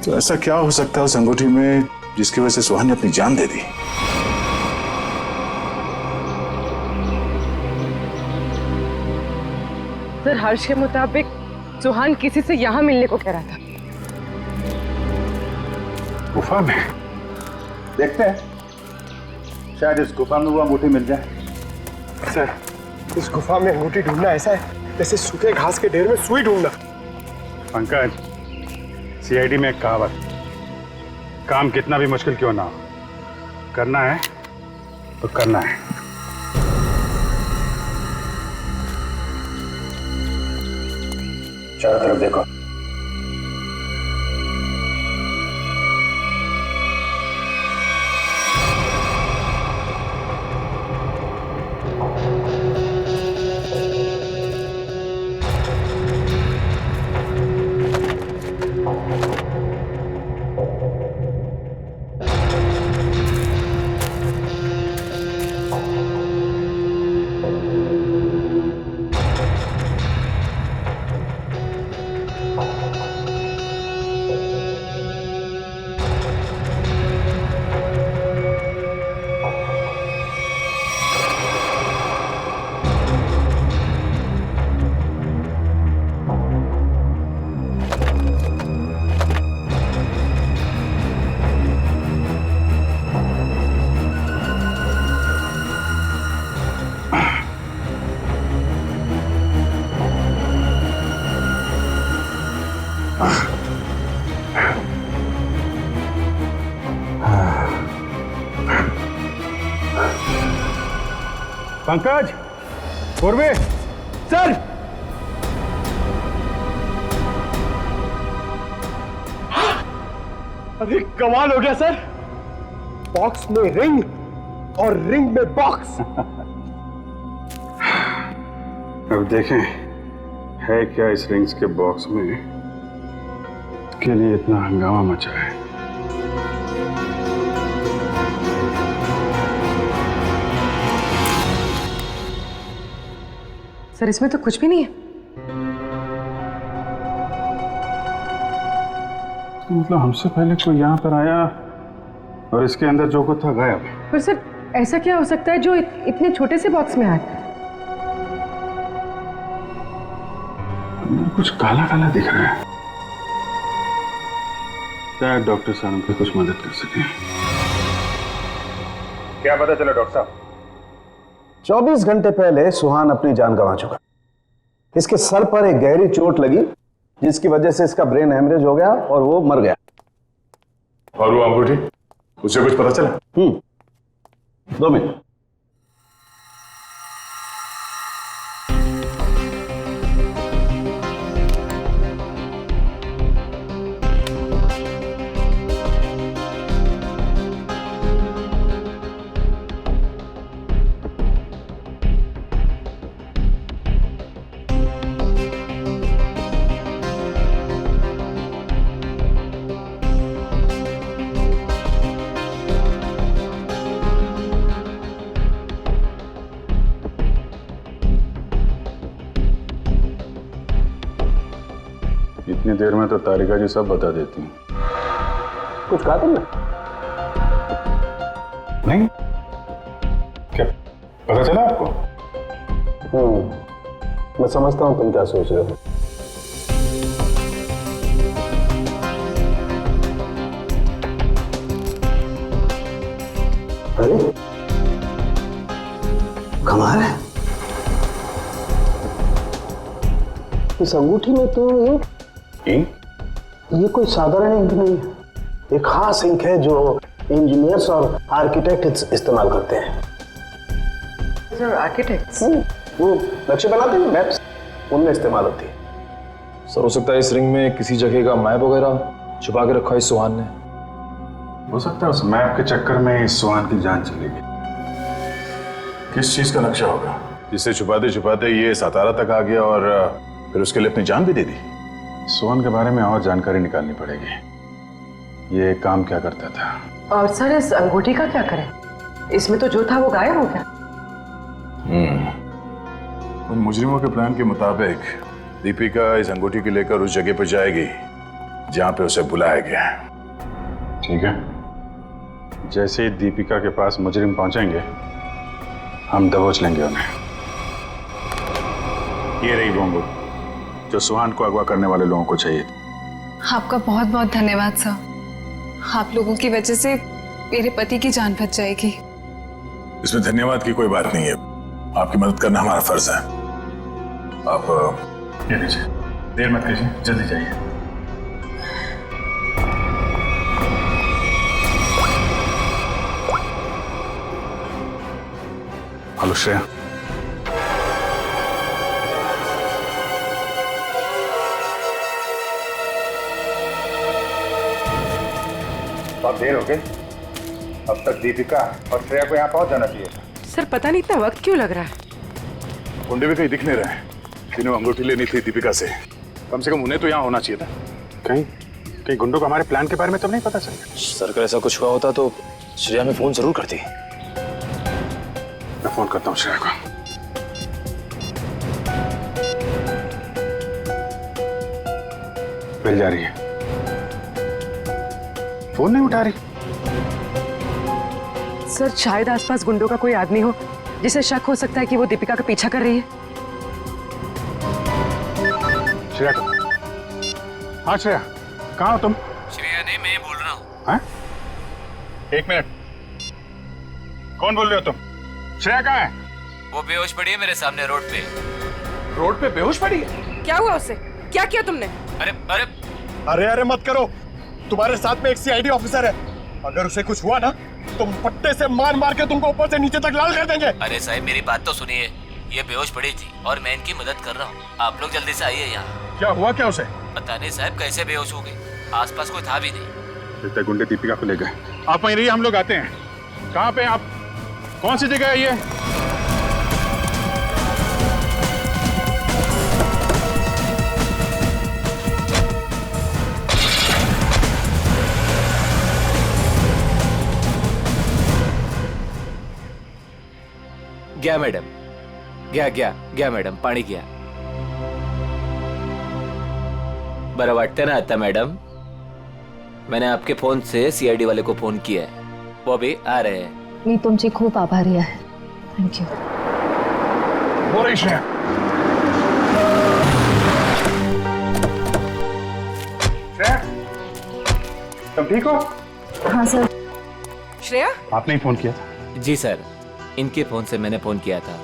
तो ऐसा क्या हो सकता है उस अंगूठी में जिसकी वजह से सुहान ने अपनी जान दे दी? सर हर्ष के मुताबिक सुहान किसी से यहाँ मिलने को कह रहा था. गुफा में देखते हैं, शायद इस गुफा में वो अंगूठी मिल जाए. सर, इस गुफा में अंगूठी ढूंढना ऐसा है जैसे सूखे घास के ढेर में सुई ढूंढना. पंकज, सीआईडी में एक कहावत, काम कितना भी मुश्किल क्यों ना हो, करना है तो करना है. चारों तरफ देखो. पंकज, पूर्वे, सर अरे कमाल हो गया सर, बॉक्स में रिंग और रिंग में बॉक्स। अब देखें है क्या इस रिंग्स के बॉक्स में के लिए इतना हंगामा मचा है। सर इसमें तो कुछ भी नहीं है। तो मतलब हमसे पहले कोई यहाँ पर आया और इसके अंदर जो कुछ था गायब। पर सर ऐसा क्या हो सकता है जो इतने छोटे से बॉक्स में आए? कुछ काला काला दिख रहा है। शायद डॉक्टर साहब हमकी कुछ मदद कर सके। क्या पता चला डॉक्टर साहब? 24 घंटे पहले सुहान अपनी जान गंवा चुका। इसके सर पर एक गहरी चोट लगी जिसकी वजह से इसका ब्रेन हेमरेज हो गया और वो मर गया। और वो अंगूठी, उसे कुछ पता चला? 2 मिनट। इतनी देर में तो तारिका जी सब बता देती हैं। कुछ कहा तुमने? नहीं, क्या पता चला आपको? मैं समझता हूं तुम क्या सोच रहे हो। अरे कमाल है, इस अंगूठी में तो ये कोई साधारण इंक नहीं है। एक खास इंक है जो इंजीनियर्स और आर्किटेक्ट इस्तेमाल करते हैं। Sir architects? वो नक्शे बनाते हैं, मैप्स, उनमें इस्तेमाल होती है। सर हो सकता है इस रिंग में किसी जगह का मैप वगैरह छुपा के रखा है इस सुहान ने। हो सकता है उस मैप के चक्कर में इस सुहान की जान चली गई। किस चीज का नक्शा होगा जिसे छुपाते छुपाते ये सातारा तक आ गया और फिर उसके लिए अपनी जान भी दे दी? सुहान के बारे में और जानकारी निकालनी पड़ेगी। ये काम क्या करता था? और सर इस अंगूठी का क्या करें? इसमें तो जो था वो गायब हो गया। उन मुजरिमों के प्लान के मुताबिक दीपिका इस अंगूठी को लेकर उस जगह पर जाएगी जहां पे उसे बुलाया गया है। ठीक है, जैसे ही दीपिका के पास मुजरिम पहुंचेंगे हम दबोच लेंगे उन्हें। ये रही वो अंगूठी जो सुहान को अगवा करने वाले लोगों को चाहिए थी। आपका बहुत बहुत धन्यवाद सर। आप लोगों की वजह से मेरे पति की जान बच जाएगी। इसमें धन्यवाद की कोई बात नहीं है, आपकी मदद करना हमारा फर्ज है। आप ये लीजिए, देर मत कीजिए, जल्दी जाइए। हेलो श्रेया। बहुत देर हो गई, अब तक दीपिका और श्रेया को यहाँ पहुंच जाना चाहिए। सर पता नहीं इतना वक्त क्यों लग रहा है। गुंडे भी कहीं दिख नहीं रहे। जिन्हें अंगूठी लेनी थी दीपिका से, कम से कम उन्हें तो यहाँ होना चाहिए था। कहीं गुंडों को हमारे प्लान के बारे में तो नहीं पता चला? सर अगर ऐसा कुछ हुआ होता तो श्रेया में फोन जरूर करती। मैं फोन करता हूँ श्रेया को। मिल जा रही है, फोन नहीं उठा रही। सर शायद आसपास गुंडों का कोई आदमी हो जिसे शक हो सकता है कि वो दीपिका का पीछा कर रही है। श्रेया को, हाँ श्रेया, कहाँ हो तुम? श्रेया नहीं, मैं बोल रहा हूँ। एक मिनट, कौन बोल रहे हो तुम? श्रेया कहाँ है? वो बेहोश पड़ी है मेरे सामने रोड पे। रोड पे बेहोश पड़ी है? क्या हुआ उससे? क्या किया तुमने? अरे अरे अरे अरे मत करो, तुम्हारे साथ में एक सीआईडी ऑफिसर है, अगर उसे कुछ हुआ ना तो पट्टे से मार मार के तुमको ऊपर से नीचे तक लाल कर देंगे। अरे साहब मेरी बात तो सुनिए, ये बेहोश पड़ी थी और मैं इनकी मदद कर रहा हूँ। आप लोग जल्दी से आइए यहाँ। क्या हुआ क्या उसे? पता नहीं साहब कैसे बेहोश हो गई, आसपास कोई था भी नहीं। इतने गुंडे दीपिका को ले गए। आप वहीं रहिए, हम लोग आते हैं। कहाँ पे आप? कौन सी जगह है ये? गया मैडम, गया मैडम, पाणी गया। बरं वाटतं ना आता मैडम? मैंने आपके फोन से सीआईडी वाले को फोन किया है, वो अभी आ रहे हैं। मी तुमची खूप आभारी आहे, थँक्यू। हो रही श्रेया। श्रेया, तुम ठीक हो? हाँ सर। श्रेया, आपने ही फोन किया था? जी सर, इनके फोन से मैंने फोन किया था।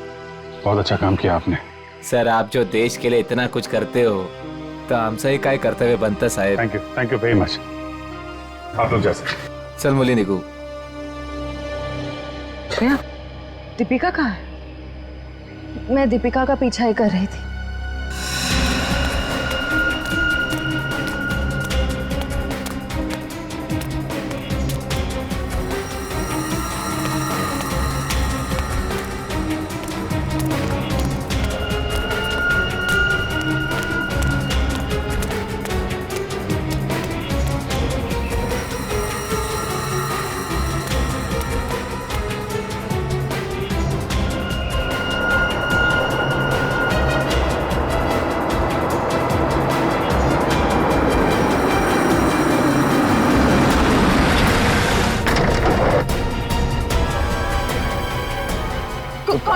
बहुत अच्छा काम किया आपने। सर आप जो देश के लिए इतना कुछ करते हो तो हमसे ही काय कर्तव्य बनता साहेब। Thank you very much. आप लोग जा सकते। चल मुली निकू। श्रेया, दीपिका कहाँ है? मैं दीपिका का पीछा ही कर रही थी।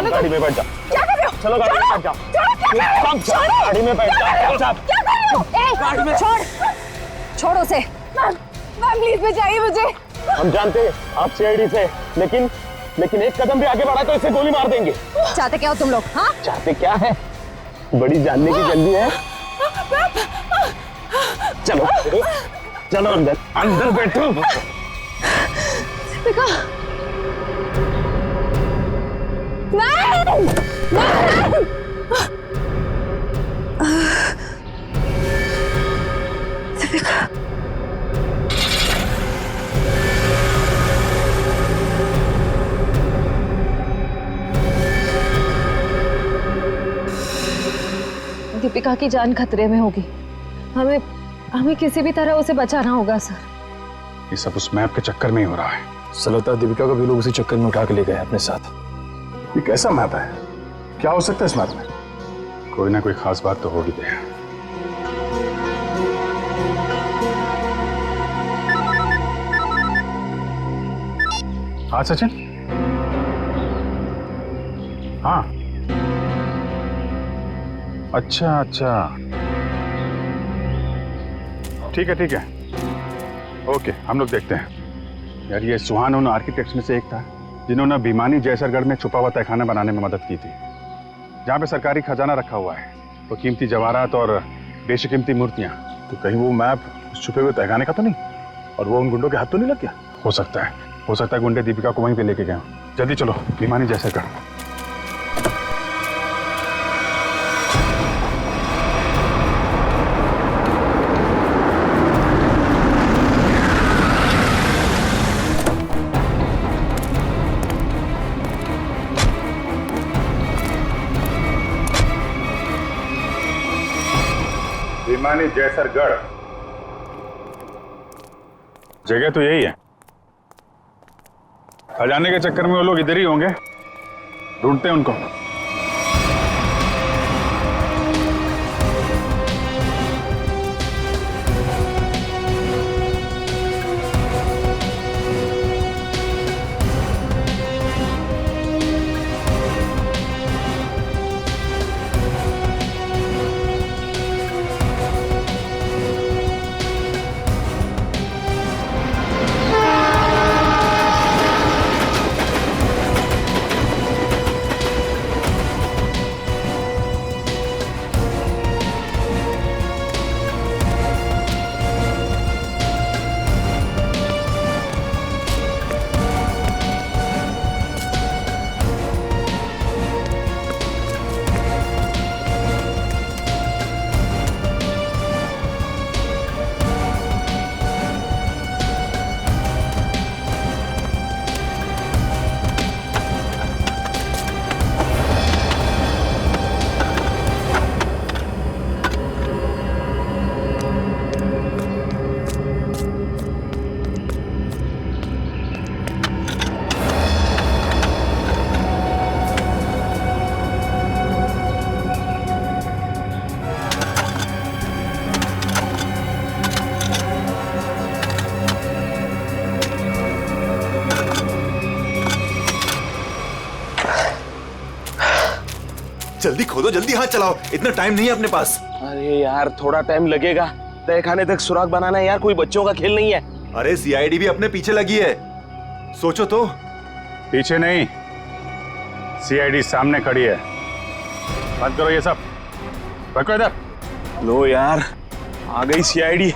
गाड़ी में बैठ जाओ। क्या कर रहे हो? चलो गाड़ी में बैठ जाओ। गाड़ी में बैठ जाओ। क्या कर रहे हो? गाड़ी में छोड़ उसे। मैम प्लीज बचाइए मुझे। हम जानते हैं आप सीआईडी से, लेकिन एक कदम भी आगे बढ़ा तो इसे गोली मार देंगे। चाहते क्या हो तुम लोग? हाँ चाहते क्या है? बड़ी जानने की जल्दी है। चलो चलो अंदर बैठो। दीपिका, नहीं दीपिका, दीपिका की जान खतरे में होगी। हमें किसी भी तरह उसे बचाना होगा सर। ये सब उस मैप के चक्कर में ही हो रहा है। सर लगता है दीपिका को भी लोग उसी चक्कर में उठा के ले गए अपने साथ। ये कैसा मैप है? क्या हो सकता है इस मैप में? कोई ना कोई खास बात तो होगी। हाँ सचिन। हाँ अच्छा ठीक है ओके, हम लोग देखते हैं। यार ये सुहान उन आर्किटेक्ट्स में से एक था जिन्होंने भिमानी जैसरगढ़ में छुपा हुआ तहखाना बनाने में मदद की थी, जहाँ पे सरकारी खजाना रखा हुआ है, तो कीमती जवाहरात और बेशकीमती मूर्तियाँ। तो कहीं वो मैप उस छुपे हुए तहखाने का तो नहीं, और वो उन गुंडों के हाथ तो नहीं लग गया? हो सकता है गुंडे दीपिका को वहीं पे लेके गए। जल्दी चलो भिमानी जैसरगढ़। भिमानी जैसरगढ़ जगह तो यही है। खजाने के चक्कर में वो लोग इधर ही होंगे, ढूंढते हैं उनको। जल्दी खोदो, जल्दी हाथ चलाओ, इतना टाइम नहीं है अपने पास। अरे यार थोड़ा टाइम लगेगा, तय खाने तक सुराग बनाना है यार, कोई बच्चों का खेल नहीं है। अरे सीआईडी भी अपने पीछे लगी है, सोचो तो। पीछे नहीं, सीआईडी सामने खड़ी है। बंद करो ये सब, रखो इधर। लो यार आ गई सीआईडी।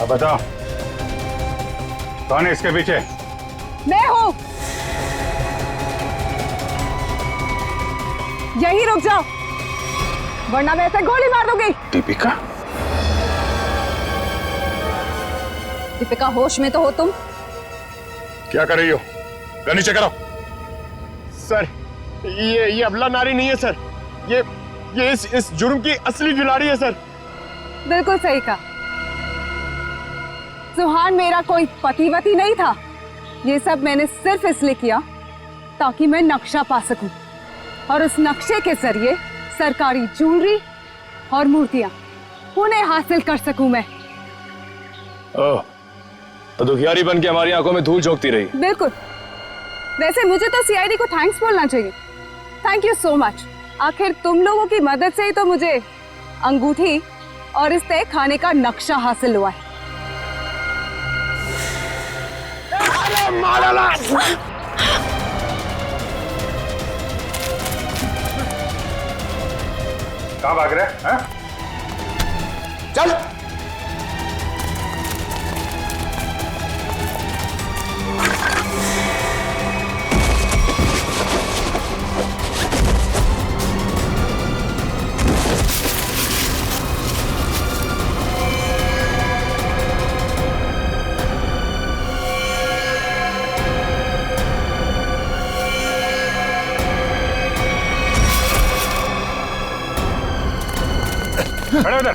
अब बताओ कौन है इसके पीछे? मैं हूँ। यही रुक जाओ वरना मैं ऐसे गोली मार दूंगी। दीपिका? दीपिका होश में तो हो तुम? क्या कर रही हो? गन नीचे करो। सर ये अबला नारी नहीं है सर, ये इस जुर्म की असली जुलारी है सर। बिल्कुल सही कहा। सुहान मेरा कोई पतिवती नहीं था। ये सब मैंने सिर्फ इसलिए किया ताकि मैं नक्शा पा सकूं और उस नक्शे के जरिए सरकारी ज्वेलरी और मूर्तियां उन्हें हासिल कर सकूं मैं। ओह, तो दुखियारी बन के हमारी आंखों में धूल झोंकती रही। बिल्कुल। वैसे मुझे तो सीआईडी को थैंक्स बोलना चाहिए। Thank you so much. आखिर तुम लोगों की मदद से ही तो मुझे अंगूठी और इस तय खाने का नक्शा हासिल हुआ है। कहाँ भाग रहे हैं? चल खड़े उधर।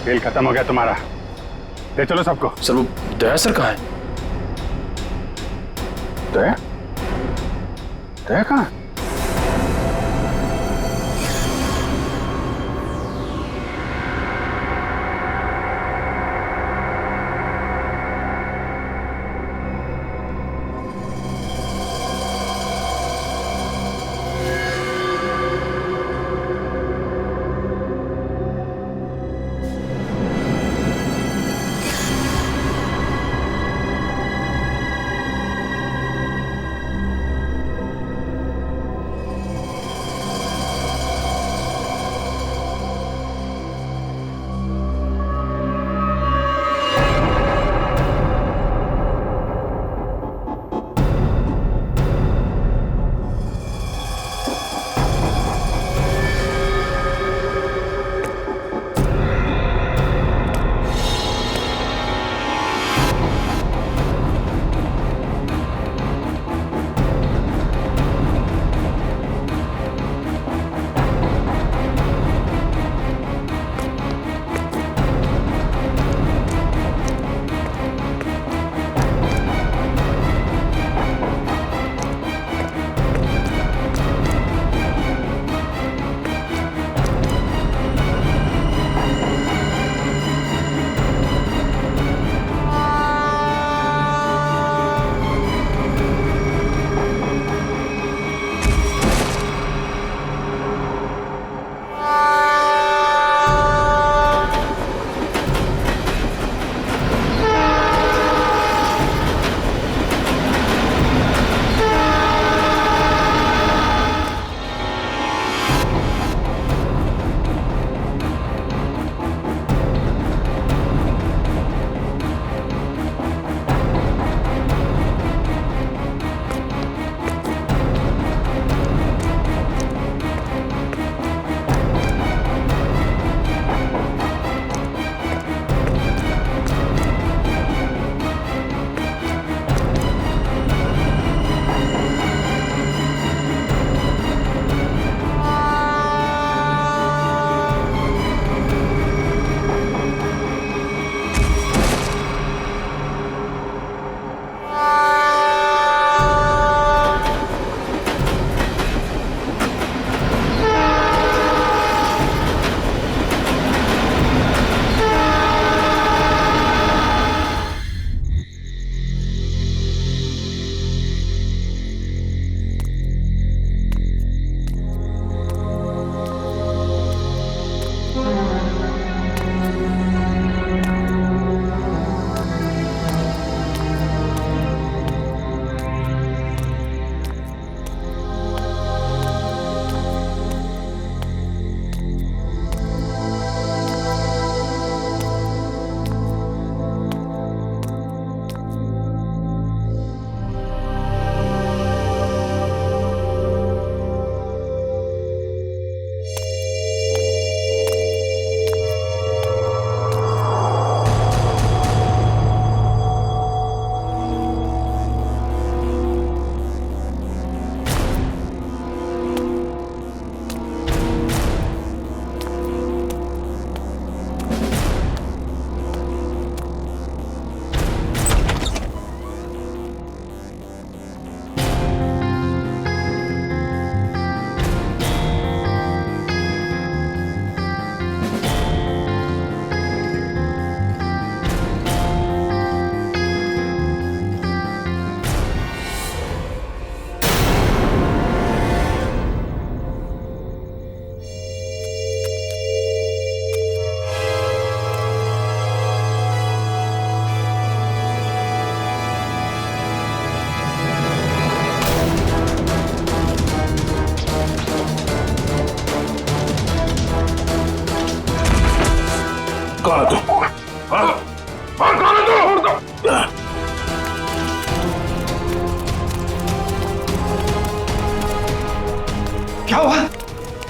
खेल खत्म हो गया तुम्हारा, ले चलो सबको। सर वो दया सर कहाँ है? दया? दया कहाँ?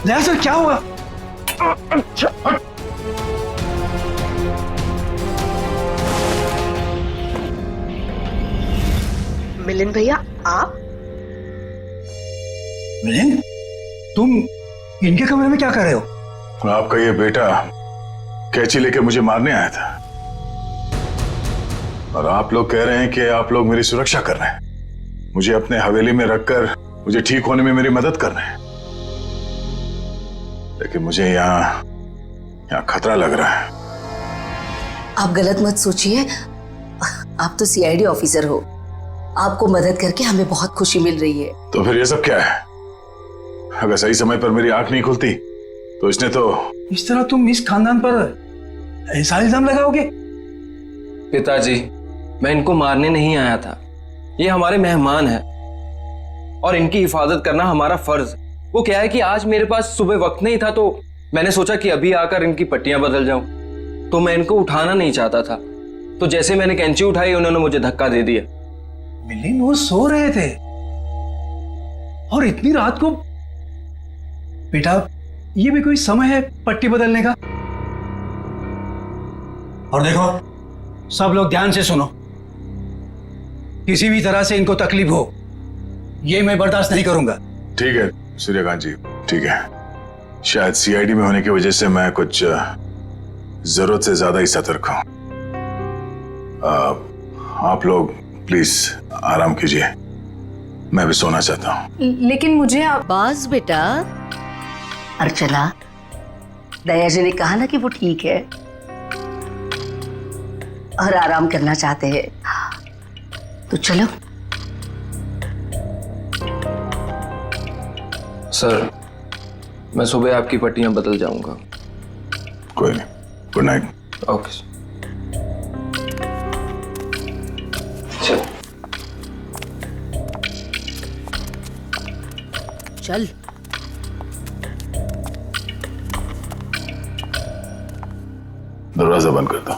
दया सर क्या हुआ? अच्छा मिलिंद भैया आप? मिलिंद, तुम इनके कमरे में क्या कर रहे हो? आपका ये बेटा कैंची लेके मुझे मारने आया था और आप लोग कह रहे हैं कि आप लोग मेरी सुरक्षा कर रहे हैं, मुझे अपने हवेली में रखकर मुझे ठीक होने में मेरी मदद कर रहे हैं। लेकिन मुझे यहाँ खतरा लग रहा है। आप गलत मत सोचिए, आप तो सीआईडी ऑफिसर हो, आपको मदद करके हमें बहुत खुशी मिल रही है। तो फिर ये सब क्या है? अगर सही समय पर मेरी आंख नहीं खुलती तो इसने तो इस तरह तुम इस खानदान पर ऐसा इल्जाम लगाओगे? पिताजी, मैं इनको मारने नहीं आया था, ये हमारे मेहमान हैं और इनकी हिफाजत करना हमारा फर्ज। वो क्या है कि आज मेरे पास सुबह वक्त नहीं था तो मैंने सोचा कि अभी आकर इनकी पट्टियां बदल जाऊं, तो मैं इनको उठाना नहीं चाहता था, तो जैसे मैंने कैंची उठाई उन्होंने मुझे धक्का दे दिया। मिलिंद, वो सो रहे थे और इतनी रात को? बेटा, ये भी कोई समय है पट्टी बदलने का? और देखो, सब लोग ध्यान से सुनो, किसी भी तरह से इनको तकलीफ हो ये मैं बर्दाश्त नहीं करूंगा। ठीक है सूर्यकांत जी, ठीक है। शायद सीआईडी में होने की वजह से मैं कुछ जरूरत से ज्यादा ही सतर्क हूं। आप लोग प्लीज आराम कीजिए, मैं भी सोना चाहता हूं। लेकिन मुझे आवाज बेटा। अर्चना, दया जी ने कहा ना कि वो ठीक है और आराम करना चाहते हैं, तो चलो। सर, मैं सुबह आपकी पट्टियां बदल जाऊंगा। कोई नहीं, गुड नाइट। ओके। चल। दरवाजा बंद कर दो।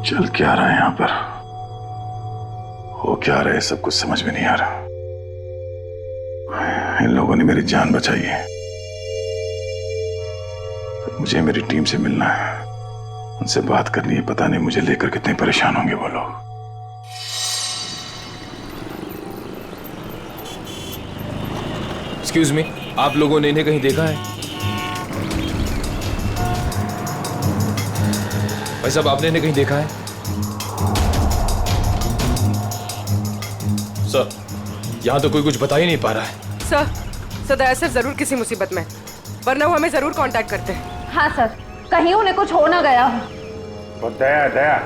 चल क्या रहा है यहाँ पर, हो क्या रहा है, सब कुछ समझ में नहीं आ रहा। इन लोगों ने मेरी जान बचाई है, तो मुझे मेरी टीम से मिलना है, उनसे बात करनी है। पता नहीं मुझे लेकर कितने परेशान होंगे वो लोग। एक्सक्यूज मी, आप लोगों ने इन्हें कहीं देखा है? भाई साहब, आपने इन्हें कहीं देखा है? सर, यहां तो कोई कुछ बता ही नहीं पा रहा है। सर दया सर जरूर किसी मुसीबत में, वरना वो हमें जरूर कांटेक्ट करते हैं। हाँ सर, कहीं उन्हें कुछ हो ना गया हो। तो दया दया,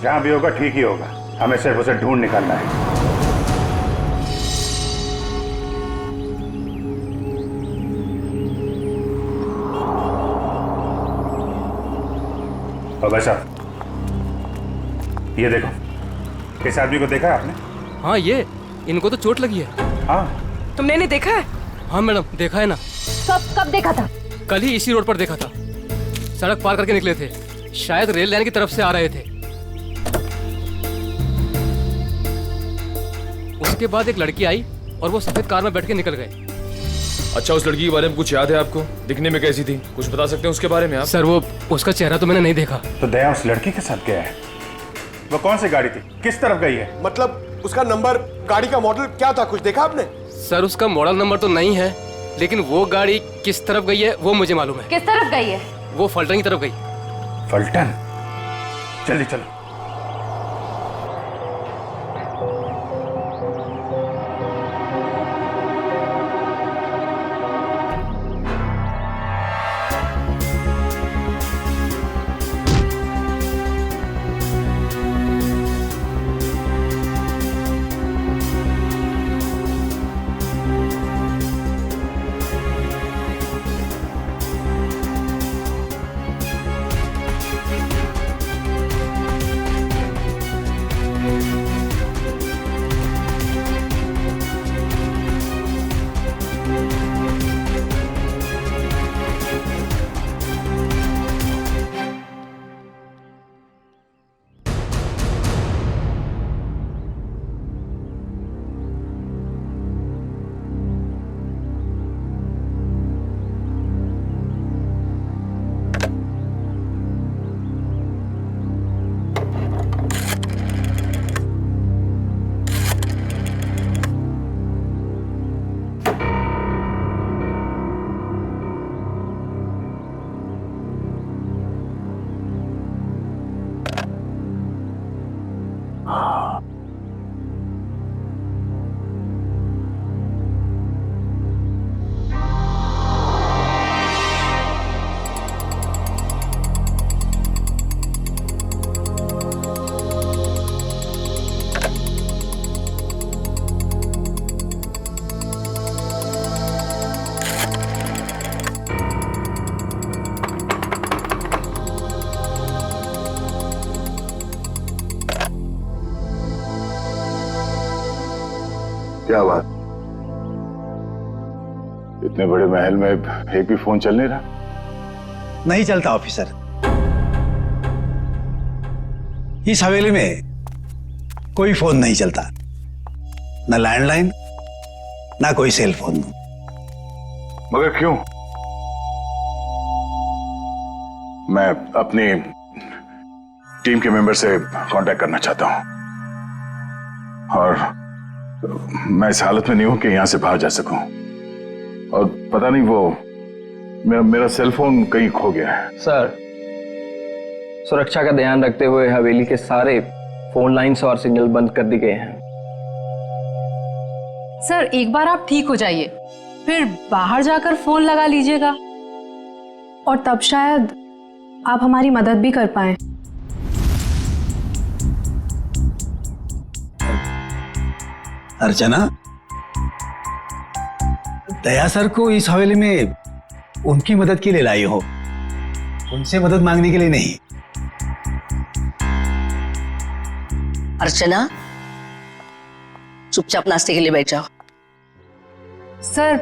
जहां भी होगा ठीक ही होगा, हमें सिर्फ उसे ढूंढ निकालना है। और भाई साहब, ये देखो, इस आदमी को देखा है आपने? हाँ, ये इनको तो चोट लगी है। हाँ, तुमने इन्हें देखा है? हाँ मैडम, देखा है ना। कब देखा था? कल ही इसी रोड पर देखा था, सड़क पार करके निकले थे, शायद रेल लाइन की तरफ से आ रहे थे। उसके बाद एक लड़की आई और वो सफेद कार में बैठ के निकल गए। अच्छा, उस लड़की के बारे में कुछ याद है आपको? दिखने में कैसी थी, कुछ बता सकते हैं उसके बारे में आप? सर, वो उसका चेहरा तो मैंने नहीं देखा। तो दया उस लड़की के साथ गया है? वो कौन सी गाड़ी थी, किस तरफ गई है? मतलब उसका नंबर, गाड़ी का मॉडल क्या था, कुछ देखा आपने? सर, उसका मॉडल नंबर तो नहीं है, लेकिन वो गाड़ी किस तरफ गई है वो मुझे मालूम है। किस तरफ गई है? वो फलटन की तरफ गई। फलटन? जल्दी चलो। क्या बात? इतने बड़े महल में एक भी फोन चल नहीं रहा? नहीं चलता ऑफिसर। इस हवेली में कोई फोन नहीं चलता, ना लैंडलाइन ना कोई सेल फोन। मगर क्यों? मैं अपनी टीम के मेंबर से कांटेक्ट करना चाहता हूं और मैं इस हालत में नहीं हूं कि यहां से बाहर जा सकूं। और पता नहीं वो मेरा सेल फोन कहीं खो गया है। सर, सुरक्षा का ध्यान रखते हुए हवेली के सारे फोन लाइन्स और सिग्नल बंद कर दिए गए हैं। सर, एक बार आप ठीक हो जाइए, फिर बाहर जाकर फोन लगा लीजिएगा और तब शायद आप हमारी मदद भी कर पाए। अर्चना, दया सर को इस हवेली में उनकी मदद के लिए लाई हो, उनसे मदद मांगने के लिए नहीं। अर्चना, चुपचाप नाश्ते के लिए बैठ जाओ। सर,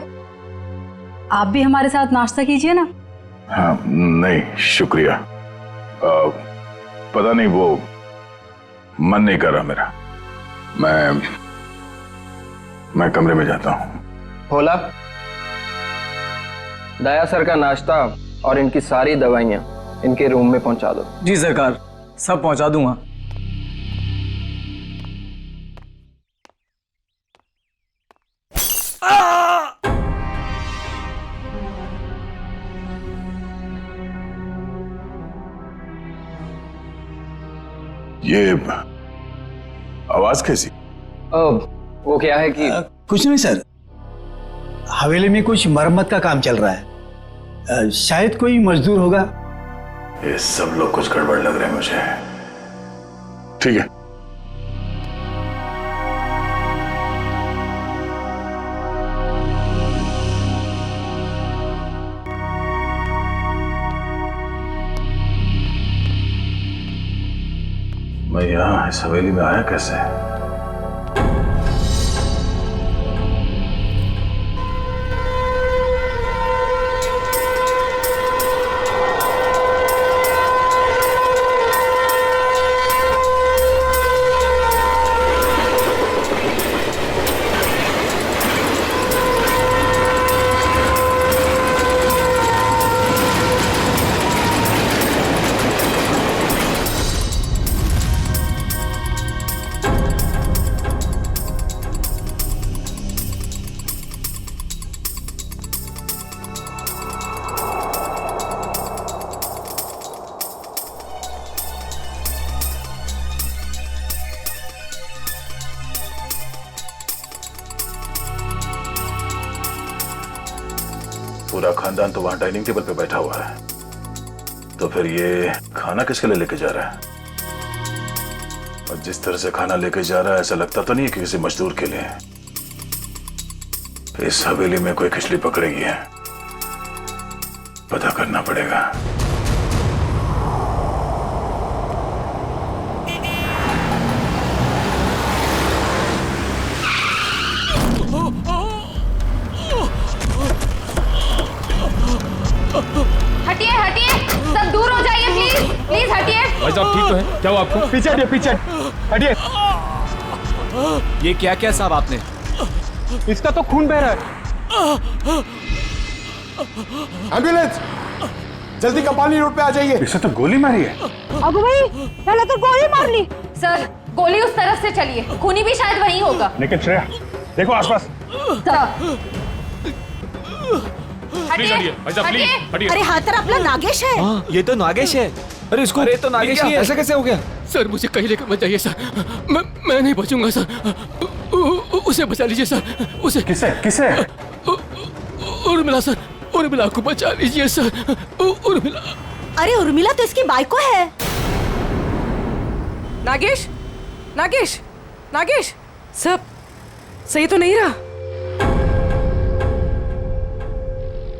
आप भी हमारे साथ नाश्ता कीजिए ना। हाँ, नहीं शुक्रिया। पता नहीं वो मन नहीं कर रहा मेरा। मैं कमरे में जाता हूँ। भोला, दया सर का नाश्ता और इनकी सारी दवाइयाँ इनके रूम में पहुंचा दो। जी सरकार, सब पहुंचा दूंगा। ये आवाज कैसी? वो क्या है कि कुछ नहीं सर, हवेली में कुछ मरम्मत का काम चल रहा है, शायद कोई मजदूर होगा। ये सब लोग कुछ गड़बड़ लग रहे हैं मुझे। ठीक है। मैं यहां इस हवेली में आया कैसे? पूरा खानदान तो वहां डाइनिंग टेबल पे बैठा हुआ है, तो फिर ये खाना किसके लिए लेके जा रहा है? और जिस तरह से खाना लेके जा रहा है ऐसा लगता तो नहीं कि किसी मजदूर के लिए। इस हवेली में कोई खिचड़ी पकड़ेगी है, पता करना पड़ेगा। हटिए हटिए, सब दूर हो जाइए प्लीज, प्लीज हटिए। भाई साहब ठीक तो है? क्या हुआ आपको? पीछे हटिए, पीछे हटिए। ये क्या क्या साहब आपने? इसका तो खून बह रहा है। एम्बुलेंस, जल्दी कपाली रोड पे आ जाइए। इसे तो गोली मारी है। अबू भाई, पहले तो गोली मार ली। सर, गोली उस तरफ से चली है, खूनी भी शायद वहीं होगा। लेकिन श्रेया, देखो आसपास। हटिए, भाई साहब प्लीज हटिए। अरे हाँ, तेरा अपना नागेश है। हाँ, ये तो नागेश है। अरे इसको, अरे तो नागेश ही है। ऐसा कैसे हो गया? सर, मुझे कहीं लेकर मत जाइए सर, मैं नहीं बचूंगा सर। उसे बचा लीजिए सर, उसे। किसे किसे? उर्मिला सर, उर्मिला को बचा लीजिए सर, उर्मिला। अरे उर्मिला तो इसकी बाइको है। नागेश, नागेश, नागेश, सब सही तो नहीं रहा?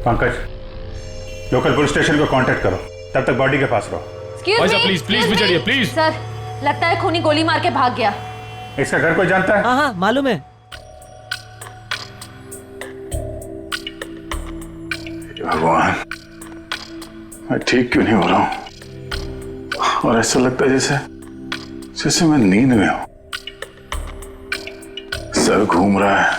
पंकज, लोकल पुलिस स्टेशन को कांटेक्ट करो, तब तक बॉडी के पास रहो। भाई साहब प्लीज प्लीज भी चढ़िए प्लीज। सर, लगता है खूनी गोली मार के भाग गया। इसका घर कोई जानता है? हाँ हाँ मालूम है। भगवान, मैं ठीक क्यों नहीं हो रहा हूं? और ऐसा लगता है जैसे मैं नींद में हूं। सर घूम रहा है।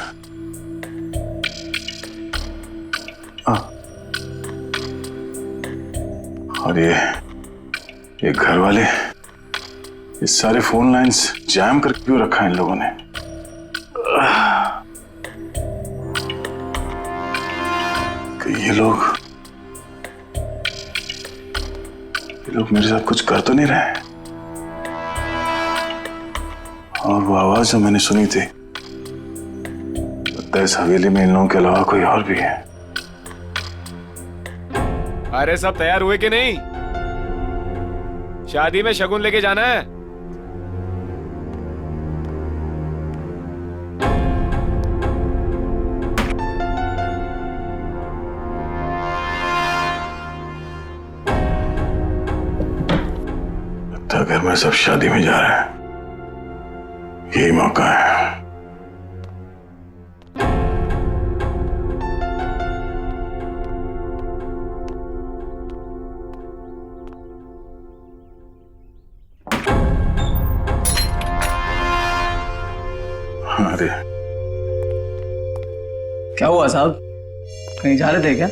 और ये घर वाले, ये सारे फोन लाइंस जैम करके क्यों रखा है इन लोगों ने? ये लोग मेरे साथ कुछ कर तो नहीं रहे? और वो आवाज जो मैंने सुनी थी, लगता है इस हवेली में इन लोगों के अलावा कोई और भी है। अरे सब तैयार हुए कि नहीं? शादी में शगुन लेके जाना है। लगता है घर में सब शादी में जा रहे हैं, यही मौका है। अरे क्या हुआ साहब, कहीं जा रहे थे क्या?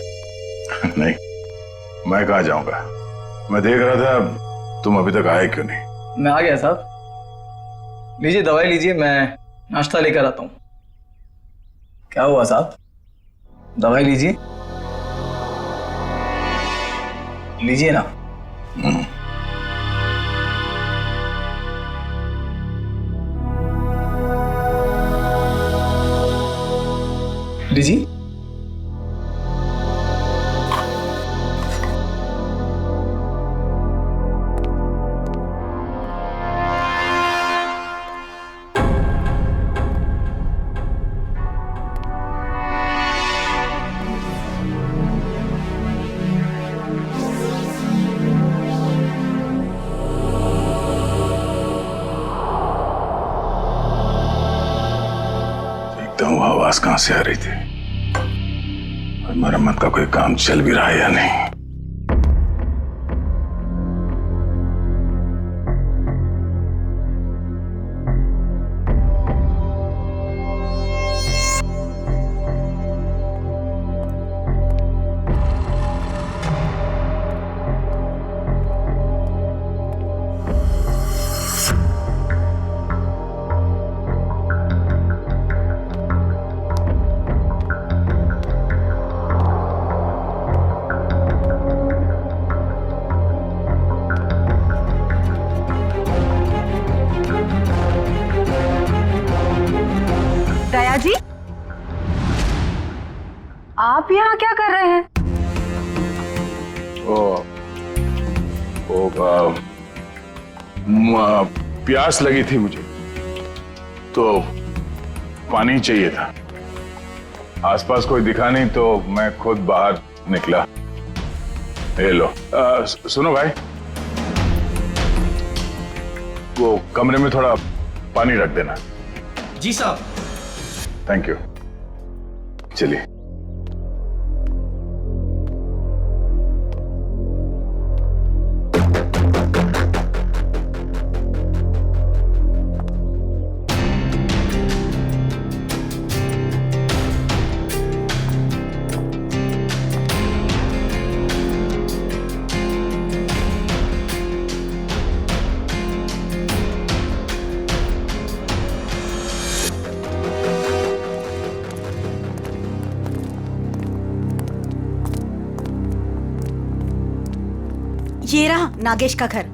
नहीं, मैं कहाँ जाऊंगा। मैं देख रहा था तुम अभी तक आए क्यों नहीं। मैं आ गया साहब, लीजिए दवाई लीजिए, मैं नाश्ता लेकर आता हूँ। क्या हुआ साहब, दवाई लीजिए, लीजिए ना। लीजिए। वो आवाज कहां से आ रही थी और मरम्मत का कोई काम चल भी रहा है या नहीं। दया जी, आप यहाँ क्या कर रहे हैं? प्यास लगी थी मुझे तो पानी चाहिए था। आसपास कोई दिखा नहीं तो मैं खुद बाहर निकला। ये लो। सुनो भाई, वो कमरे में थोड़ा पानी रख देना। जी साहब। Thank you. चलिए। ये रहा नागेश का घर,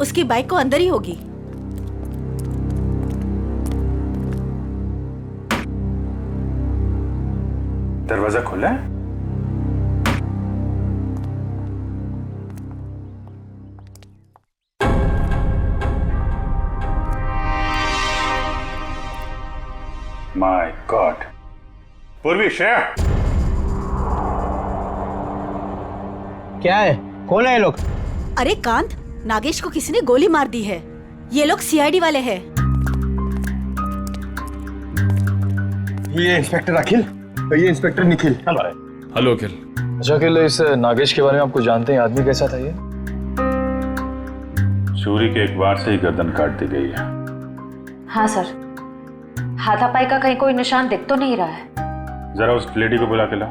उसकी बाइक को अंदर ही होगी। दरवाजा खुला है? My God. पूर्वी, श्रेया। क्या है? कौन है ये लोग? अरे कांत, नागेश को किसी ने गोली मार दी है। ये लोग सीआईडी वाले हैं। ये इंस्पेक्टर अखिल, ये इंस्पेक्टर निखिल। हेलो अखिल। अच्छा अकेले इस नागेश के बारे में आप कुछ जानते हैं? आदमी कैसा था ये? चोरी के एक बार से ही गर्दन काट दी गई है। हाँ सर, हाथापाई का कहीं कोई निशान दिख तो नहीं रहा है। जरा उस लेडी को बुला के लाओ।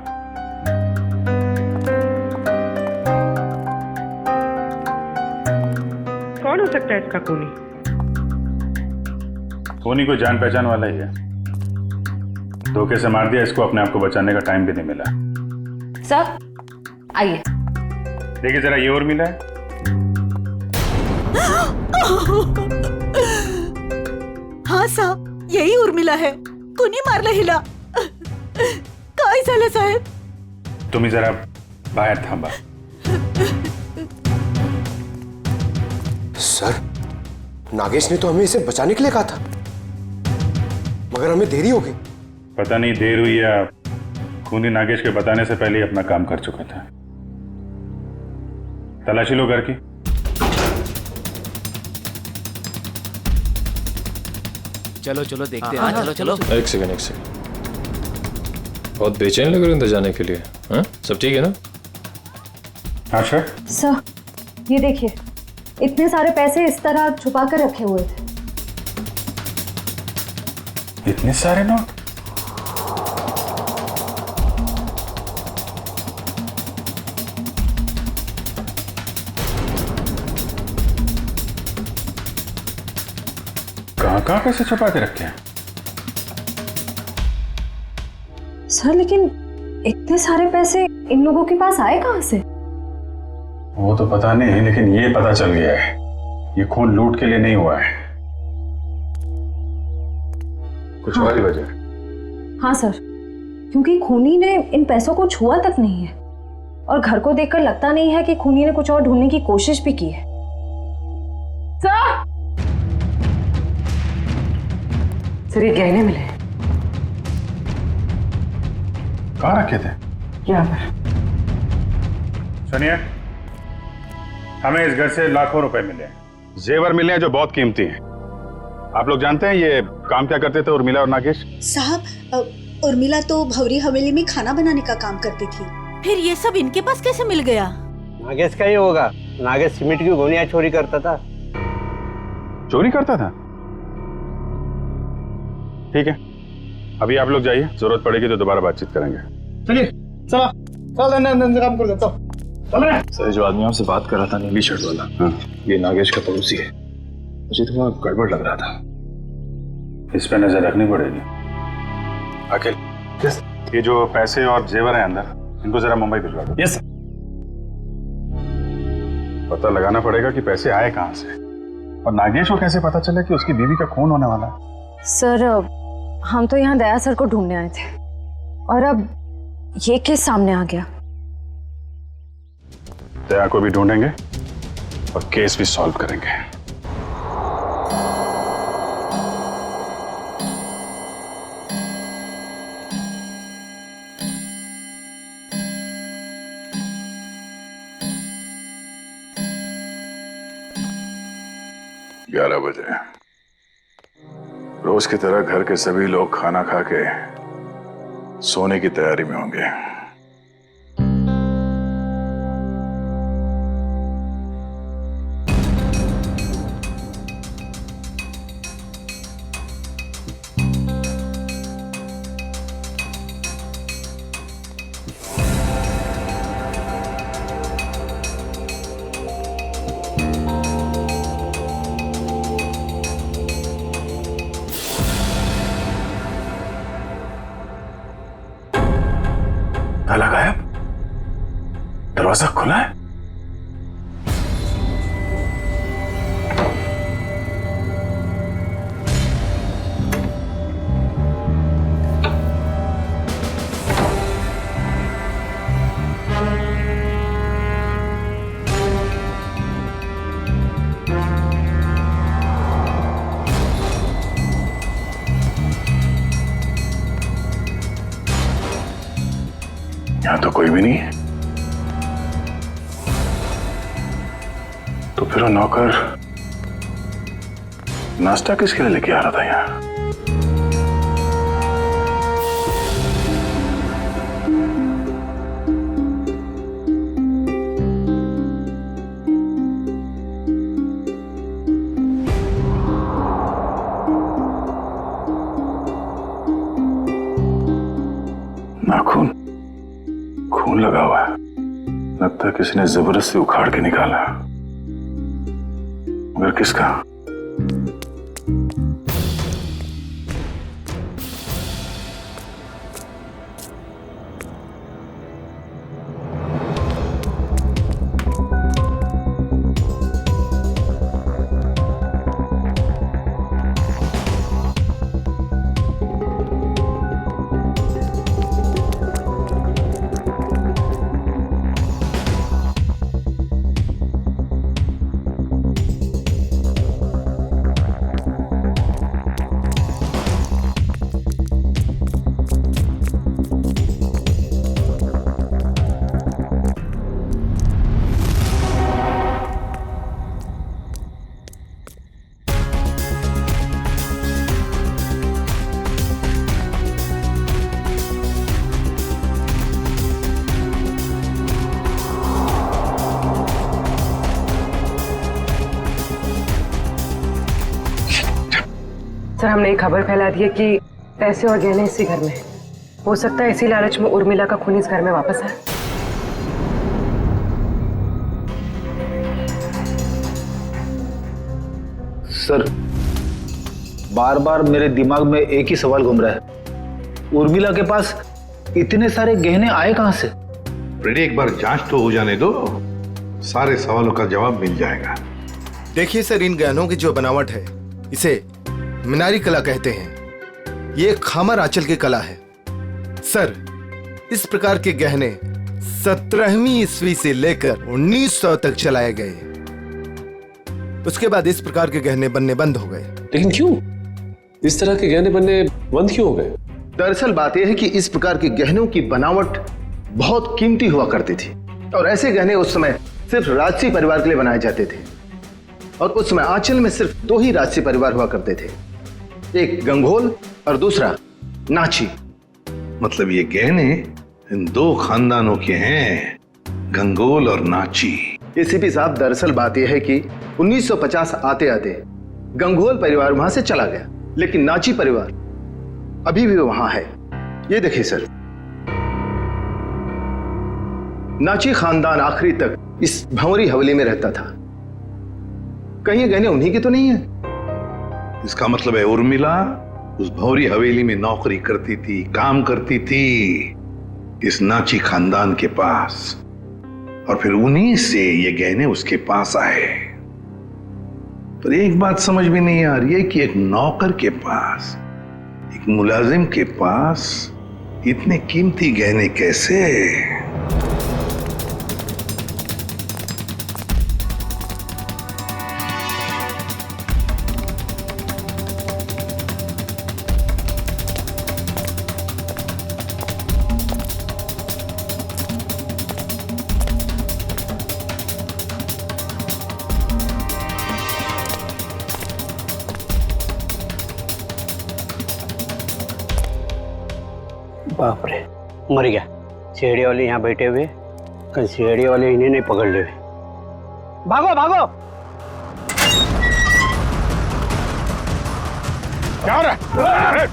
कौन हो सकता है इसका खूनी? खूनी कोई जान पहचान वाला ही है। धोखे से मार दिया इसको, अपने आप को बचाने का टाइम भी नहीं मिला। सर आइए। देखिए जरा ये और मिला है। हाँ साहब, यही उर्मिला है। कुणी मारला हिला. काय झालं साहेब? तुम्ही जरा बाहेर थांबा। सर, नागेश ने तो हमें इसे बचाने के लिए कहा था, मगर हमें देरी हो गई। पता नहीं देर हुई या खूनी नागेश के बताने से पहले ही अपना काम कर चुका था। तलाशी लो घर की। चलो चलो देखते हैं। चलो चलो। एक सेकंड। बहुत बेचैन लग रहे हैं अंदर जाने के लिए। हाँ, सब ठीक है ना? हाँ सर। सर ये देखिए, इतने सारे पैसे इस तरह छुपा कर रखे हुए थे। इतने सारे नोट? कहाँ पैसे छुपा के रखे हैं? सर लेकिन इतने सारे पैसे इन लोगों के पास आए कहाँ से? वो तो पता नहीं, लेकिन ये पता चल गया है ये खून लूट के लिए नहीं हुआ है, कुछ और ही वजह। हाँ सर, क्योंकि खूनी ने इन पैसों को छुआ तक नहीं है और घर को देखकर लगता नहीं है कि खूनी ने कुछ और ढूंढने की कोशिश भी की है। सर ये गहने मिले। कहाँ रखे थे? यहाँ पर। सुनिए, हमें इस घर से लाखों रुपए मिले, जेवर मिले हैं जो बहुत कीमती हैं। आप लोग जानते हैं ये काम क्या करते थे उर्मिला और नागेश? साहब, उर्मिला तो भवरी हवेली में खाना बनाने का काम करती थी। फिर ये सब इनके पास कैसे मिल गया? नागेश का ही होगा। नागेश सीमेंट की गोनियां चोरी करता था। चोरी करता था? ठीक है, अभी आप लोग जाइए, जरूरत पड़ेगी तो दोबारा बातचीत करेंगे। चलिए चलो चल काम कर देता। सर जो आदमी आपसे बात कर रहा था नीली शर्ट वाला, हाँ, ये नागेश का पड़ोसी है। मुझे थोड़ा गड़बड़ लग रहा था। इस पे नजर रखनी पड़ेगी। अखिल, ये जो पैसे और जेवर हैं अंदर, इनको जरा मुंबई भिजवा दो। Yes sir. पता लगाना पड़ेगा कि पैसे आए कहां से, और नागेश को कैसे पता चले कि उसकी बीवी का खून होने वाला है। सर हम तो यहाँ दया सर को ढूंढने आए थे और अब ये केस सामने आ गया। दया को भी ढूंढेंगे और केस भी सॉल्व करेंगे। ग्यारह बजे रोज की तरह घर के सभी लोग खाना खा के सोने की तैयारी में होंगे। ताला गायब, दरवाजा खुला है। यहां तो कोई भी नहीं है, तो फिर वो नौकर नाश्ता किसके लिए लेके आ रहा था यहाँ? लगता है किसी ने जबरदस्ती उखाड़ के निकाला, मगर किसका? सर, हमने एक खबर फैला दी है कि पैसे और गहने इसी घर में हैं। हो सकता है इसी लालच में उर्मिला का खून इस घर में वापस आए। सर, बार बार मेरे दिमाग में एक ही सवाल घूम रहा है, उर्मिला के पास इतने सारे गहने आए कहां से? फ्रेडी, एक बार जांच तो हो जाने दो, सारे सवालों का जवाब मिल जाएगा। देखिए सर, इन गहनों की जो बनावट है इसे मीनारी कला कहते हैं। ये खामर आंचल की कला है। सर, इस प्रकार के गहने 17वीं ईस्वी से लेकर 1900 तक चलाए गए। उसके बाद इस प्रकार के गहने बनने बंद हो गए। लेकिन क्यों? इस तरह के गहने बनने बंद क्यों हो गए? दरअसल बात यह है कि इस प्रकार के गहनों की बनावट बहुत कीमती हुआ करती थी और ऐसे गहने उस समय सिर्फ राजसी परिवार के लिए बनाए जाते थे। और उस समय आंचल में सिर्फ 2 ही राजसी परिवार हुआ करते थे, एक गंगोल और दूसरा नाची। मतलब ये गहने इन 2 खानदानों के हैं, गंगोल और नाची। एसीपी साहब, दरअसल बात यह है कि 1950 आते आते गंगोल परिवार वहां से चला गया, लेकिन नाची परिवार अभी भी वहां है। ये देखिए सर, नाची खानदान आखिरी तक इस भंवरी हवेली में रहता था। कहीं ये गहने उन्हीं के तो नहीं है? इसका मतलब है उर्मिला उस भौरी हवेली में नौकरी करती थी, काम करती थी इस नाची खानदान के पास, और फिर उन्हीं से ये गहने उसके पास आए। पर एक बात समझ में नहीं आ रही है कि एक नौकर के पास, एक मुलाजिम के पास इतने कीमती गहने कैसे? बाप रे, मर गया। सीढ़ी वाले यहाँ बैठे हुए, कहीं सीढ़ी वाले इन्हें नहीं पकड़ ले। भागो भागो! क्या हो रहा है?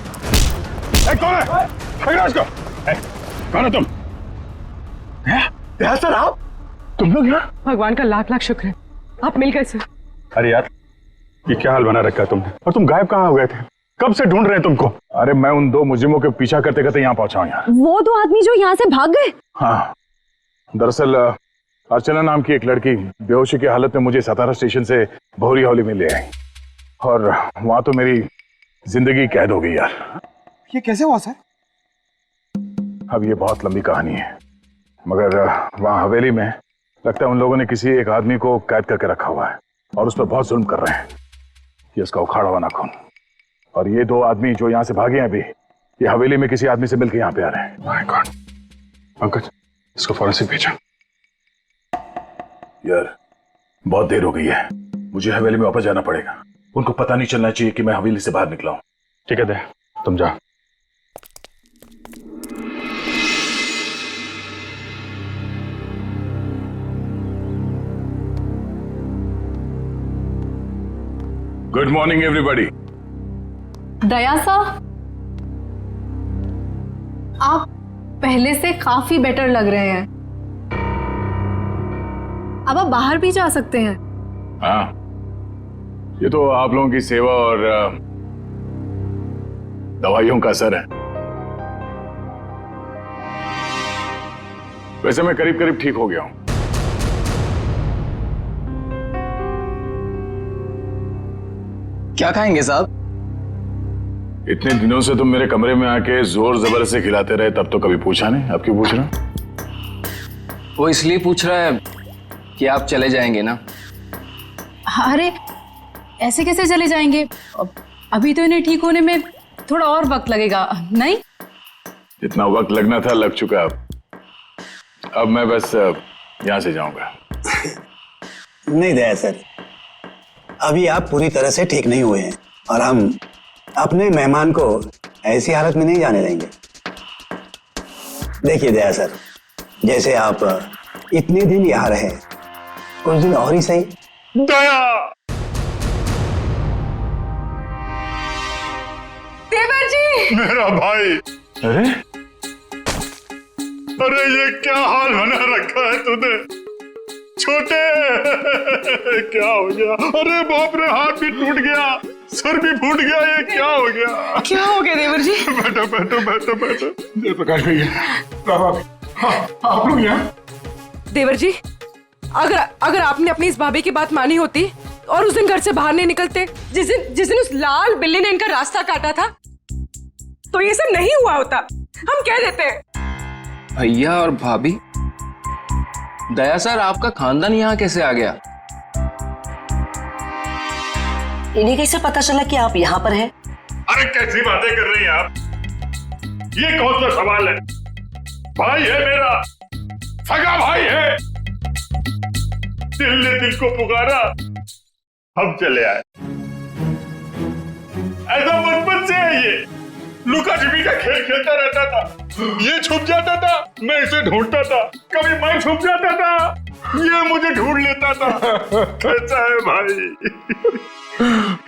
कौन है? पकड़ो इसको! कौन है तुम? सर, आप? तुम लोग यहाँ? भगवान का लाख लाख शुक्र है, आप मिल गए सर। अरे यार, ये क्या हाल बना रखा है तुमने? और तुम गायब कहाँ हो गए थे? कब से ढूंढ रहे हैं तुमको? अरे मैं उन 2 मुजरिमों के पीछा करते करते यहाँ पहुंचा हूँ यार। वो 2 आदमी जो यहाँ से भाग गए? हाँ, दरअसल अर्चना नाम की एक लड़की बेहोशी की हालत में मुझे सतारा स्टेशन से भौरी हवेली में ले आई, और वहां तो मेरी जिंदगी कैद हो गई यार। ये कैसे हुआ सर? अब ये बहुत लंबी कहानी है, मगर वहां हवेली में लगता है उन लोगों ने किसी एक आदमी को कैद करके रखा हुआ है और उस पर बहुत जुल्म कर रहे हैं। ये उसका उखाड़ा हुआ नाखून। और ये 2 आदमी जो यहाँ से भागे हैं अभी, ये हवेली में किसी आदमी से मिलकर यहाँ पे आ रहे हैं। My God! पंकज, इसको फॉरेंसिक भेजा। यार, बहुत देर हो गई है, मुझे हवेली में वापस जाना पड़ेगा। उनको पता नहीं चलना चाहिए कि मैं हवेली से बाहर निकला हूं। ठीक है दे, तुम जा। Good morning everybody. दया साहब, आप पहले से काफी बेटर लग रहे हैं। अब आप बाहर भी जा सकते हैं। हाँ, ये तो आप लोगों की सेवा और दवाइयों का असर है। वैसे मैं करीब करीब ठीक हो गया हूं। क्या खाएंगे साहब? इतने दिनों से तुम मेरे कमरे में आके जोर जबर से खिलाते रहे, तब तो कभी पूछा नहीं। अब क्यों पूछ रहे हो? वो इसलिए पूछ रहा है कि आप चले जाएंगे ना। अरे ऐसे कैसे चले जाएंगे? अभी तो इन्हें ठीक होने में थोड़ा और वक्त लगेगा, नहीं? जितना वक्त लगना था लग चुका। अब मैं बस यहां से जाऊंगा। नहीं दया सर, अभी आप पूरी तरह से ठीक नहीं हुए हैं और हम अपने मेहमान को ऐसी हालत में नहीं जाने देंगे। देखिए दया सर, जैसे आप इतने दिन यहाँ रहे, कुछ दिन और ही सही। दया! देवर जी! मेरा भाई! अरे अरे ये क्या हाल बना रखा है तूने? छोटे क्या हो गया? अरे बाप रे, हाथ भी टूट गया, सर भी फूट गया, ये क्या हो गया? क्या हो गया देवर जी? बैठो बैठो बैठो बैठो। जयप्रकाश भैया, आप लोग यहाँ? देवर जी, अगर आपने अपनी इस भाभी की बात मानी होती और उस दिन घर से बाहर नहीं निकलते, जिस दिन उस लाल बिल्ली ने इनका रास्ता काटा था, तो ये सब नहीं हुआ होता। हम कह देते हैं। भैया और भाभी, दया सर आपका खानदान यहाँ कैसे आ गया? इन्हें कैसे पता चला कि आप यहाँ पर हैं? अरे कैसी बातें कर रही हैं आप? ये कौन सा सवाल है? भाई है मेरा, सगा भाई है। दिल ने दिल को पुकारा, हम चले आए। ऐसा बचपन से है ये। लुका छिपी का खेल खेलता रहता था। ये छुप जाता था, मैं इसे ढूंढता था। कभी मैं छुप जाता था, ये मुझे ढूंढ लेता था। कैसा है भाई?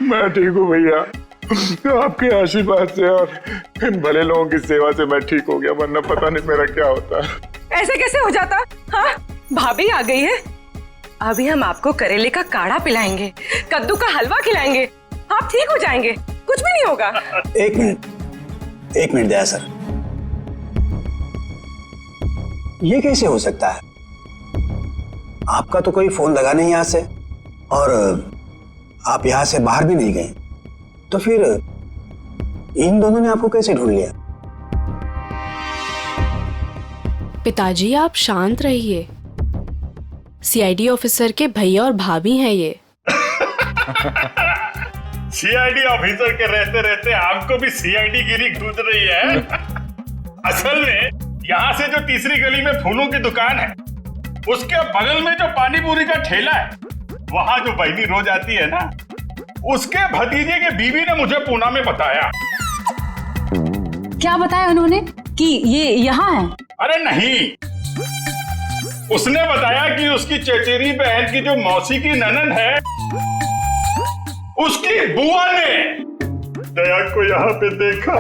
मैं ठीक हूँ भैया, आपके आशीर्वाद से और इन भले लोगों की सेवा से मैं ठीक हो गया, वरना पता नहीं मेरा क्या होता। ऐसे कैसे हो जाता? हाँ, भाभी आ गई है। अभी हम आपको करेले का काढ़ा पिलाएंगे, कद्दू का हलवा खिलाएंगे, आप ठीक हो जाएंगे, कुछ भी नहीं होगा। एक मिनट दया सर, ये कैसे हो सकता है? आपका तो कोई फोन लगा नहीं यहाँ से और आप यहाँ से बाहर भी नहीं गए, तो फिर इन दोनों ने आपको कैसे ढूंढ लिया? पिताजी आप शांत रहिए, सीआईडी ऑफिसर के भैया और भाभी हैं ये। सीआईडी ऑफिसर के रहते रहते आपको भी सीआईडी गिरी घूस रही है। असल में यहाँ से जो तीसरी गली में फूलों की दुकान है, उसके बगल में जो पानी पूरी का ठेला है, वहाँ जो बहनी रोज आती है ना, उसके भतीजे के बीवी ने मुझे पूना में बताया। क्या बताया उन्होंने कि ये यहाँ है? अरे नहीं, उसने बताया कि उसकी चचेरी बहन की जो मौसी की ननद है, उसकी बुआ ने दया को यहाँ पे देखा।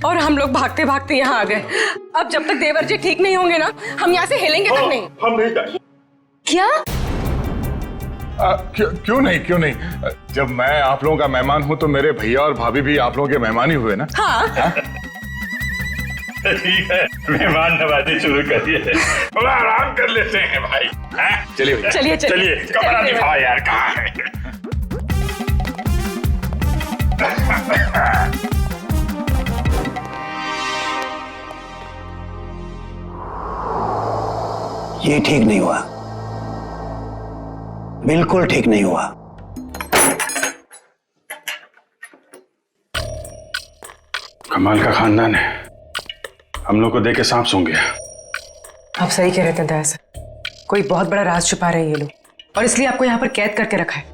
और हम लोग भागते भागते यहाँ आ गए। अब जब तक देवर जी ठीक नहीं होंगे ना, हम यहाँ से हिलेंगे तक नहीं। हम नहीं जाएंगे। क्या? क्यों नहीं? जब मैं आप लोगों का मेहमान हूँ तो मेरे भैया और भाभी भी आप लोगों के मेहमान ही हुए ना। हाँ। ठीक है, मेहमान नवाजी शुरू करिए। थोड़ा आराम कर लेते हैं भाई। चलिए चलिए, कमरा दिखाओ यार, कहाँ है? ये ठीक नहीं हुआ, बिल्कुल ठीक नहीं हुआ। कमाल का खानदान है, हम लोग को देख के सांप सूंघ गया। आप सही कह रहे थे दया सर, कोई बहुत बड़ा राज छुपा रहे हैं ये लोग, और इसलिए आपको यहाँ पर कैद करके रखा है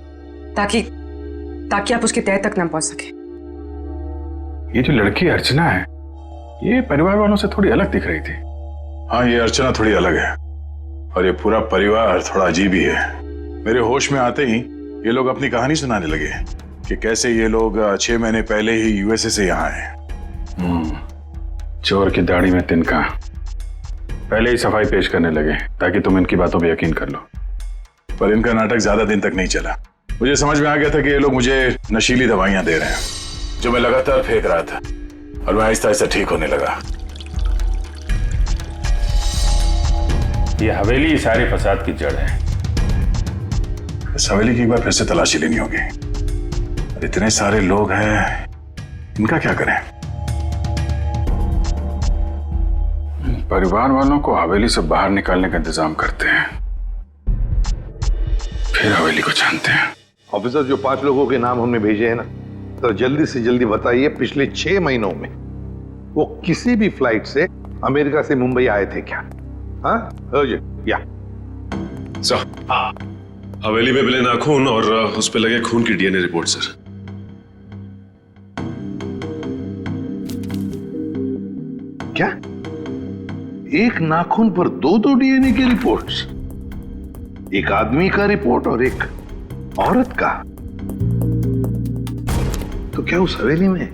ताकि आप उसकी तह तक न पहुंच सके। ये जो लड़की अर्चना है, ये परिवार वालों से थोड़ी अलग दिख रही थी। हाँ, ये अर्चना थोड़ी अलग है और ये पूरा परिवार थोड़ा अजीब ही है। मेरे होश में आते ही ये लोग अपनी कहानी सुनाने लगे कि कैसे ये लोग 6 महीने पहले ही यूएसए से यहाँ आए। चोर की दाढ़ी में तिनका, पहले ही सफाई पेश करने लगे ताकि तुम इनकी बातों पे यकीन कर लो। पर इनका नाटक ज्यादा दिन तक नहीं चला। मुझे समझ में आ गया था कि ये लोग मुझे नशीली दवाइयां दे रहे हैं जो मैं लगातार फेंक रहा था, और मैं आहिस्ता आहिस्ता ठीक होने लगा। ये हवेली सारे फसाद की जड़ है। इस हवेली की एक बार फिर से तलाशी लेनी होगी। इतने सारे लोग हैं, इनका क्या करें? परिवार वालों को हवेली से बाहर निकालने का इंतजाम करते हैं, फिर हवेली को जानते हैं। ऑफिसर, जो 5 लोगों के नाम हमने भेजे हैं ना, तो जल्दी से जल्दी बताइए पिछले 6 महीनों में वो किसी भी फ्लाइट से अमेरिका से मुंबई आए थे क्या? हाँ या सर, हवेली में मिले नाखून और उस पे लगे खून की डीएनए रिपोर्ट सर। क्या? एक नाखून पर 2-2 डीएनए की रिपोर्ट्स? एक आदमी का रिपोर्ट और एक औरत का? तो क्या उस हवेली में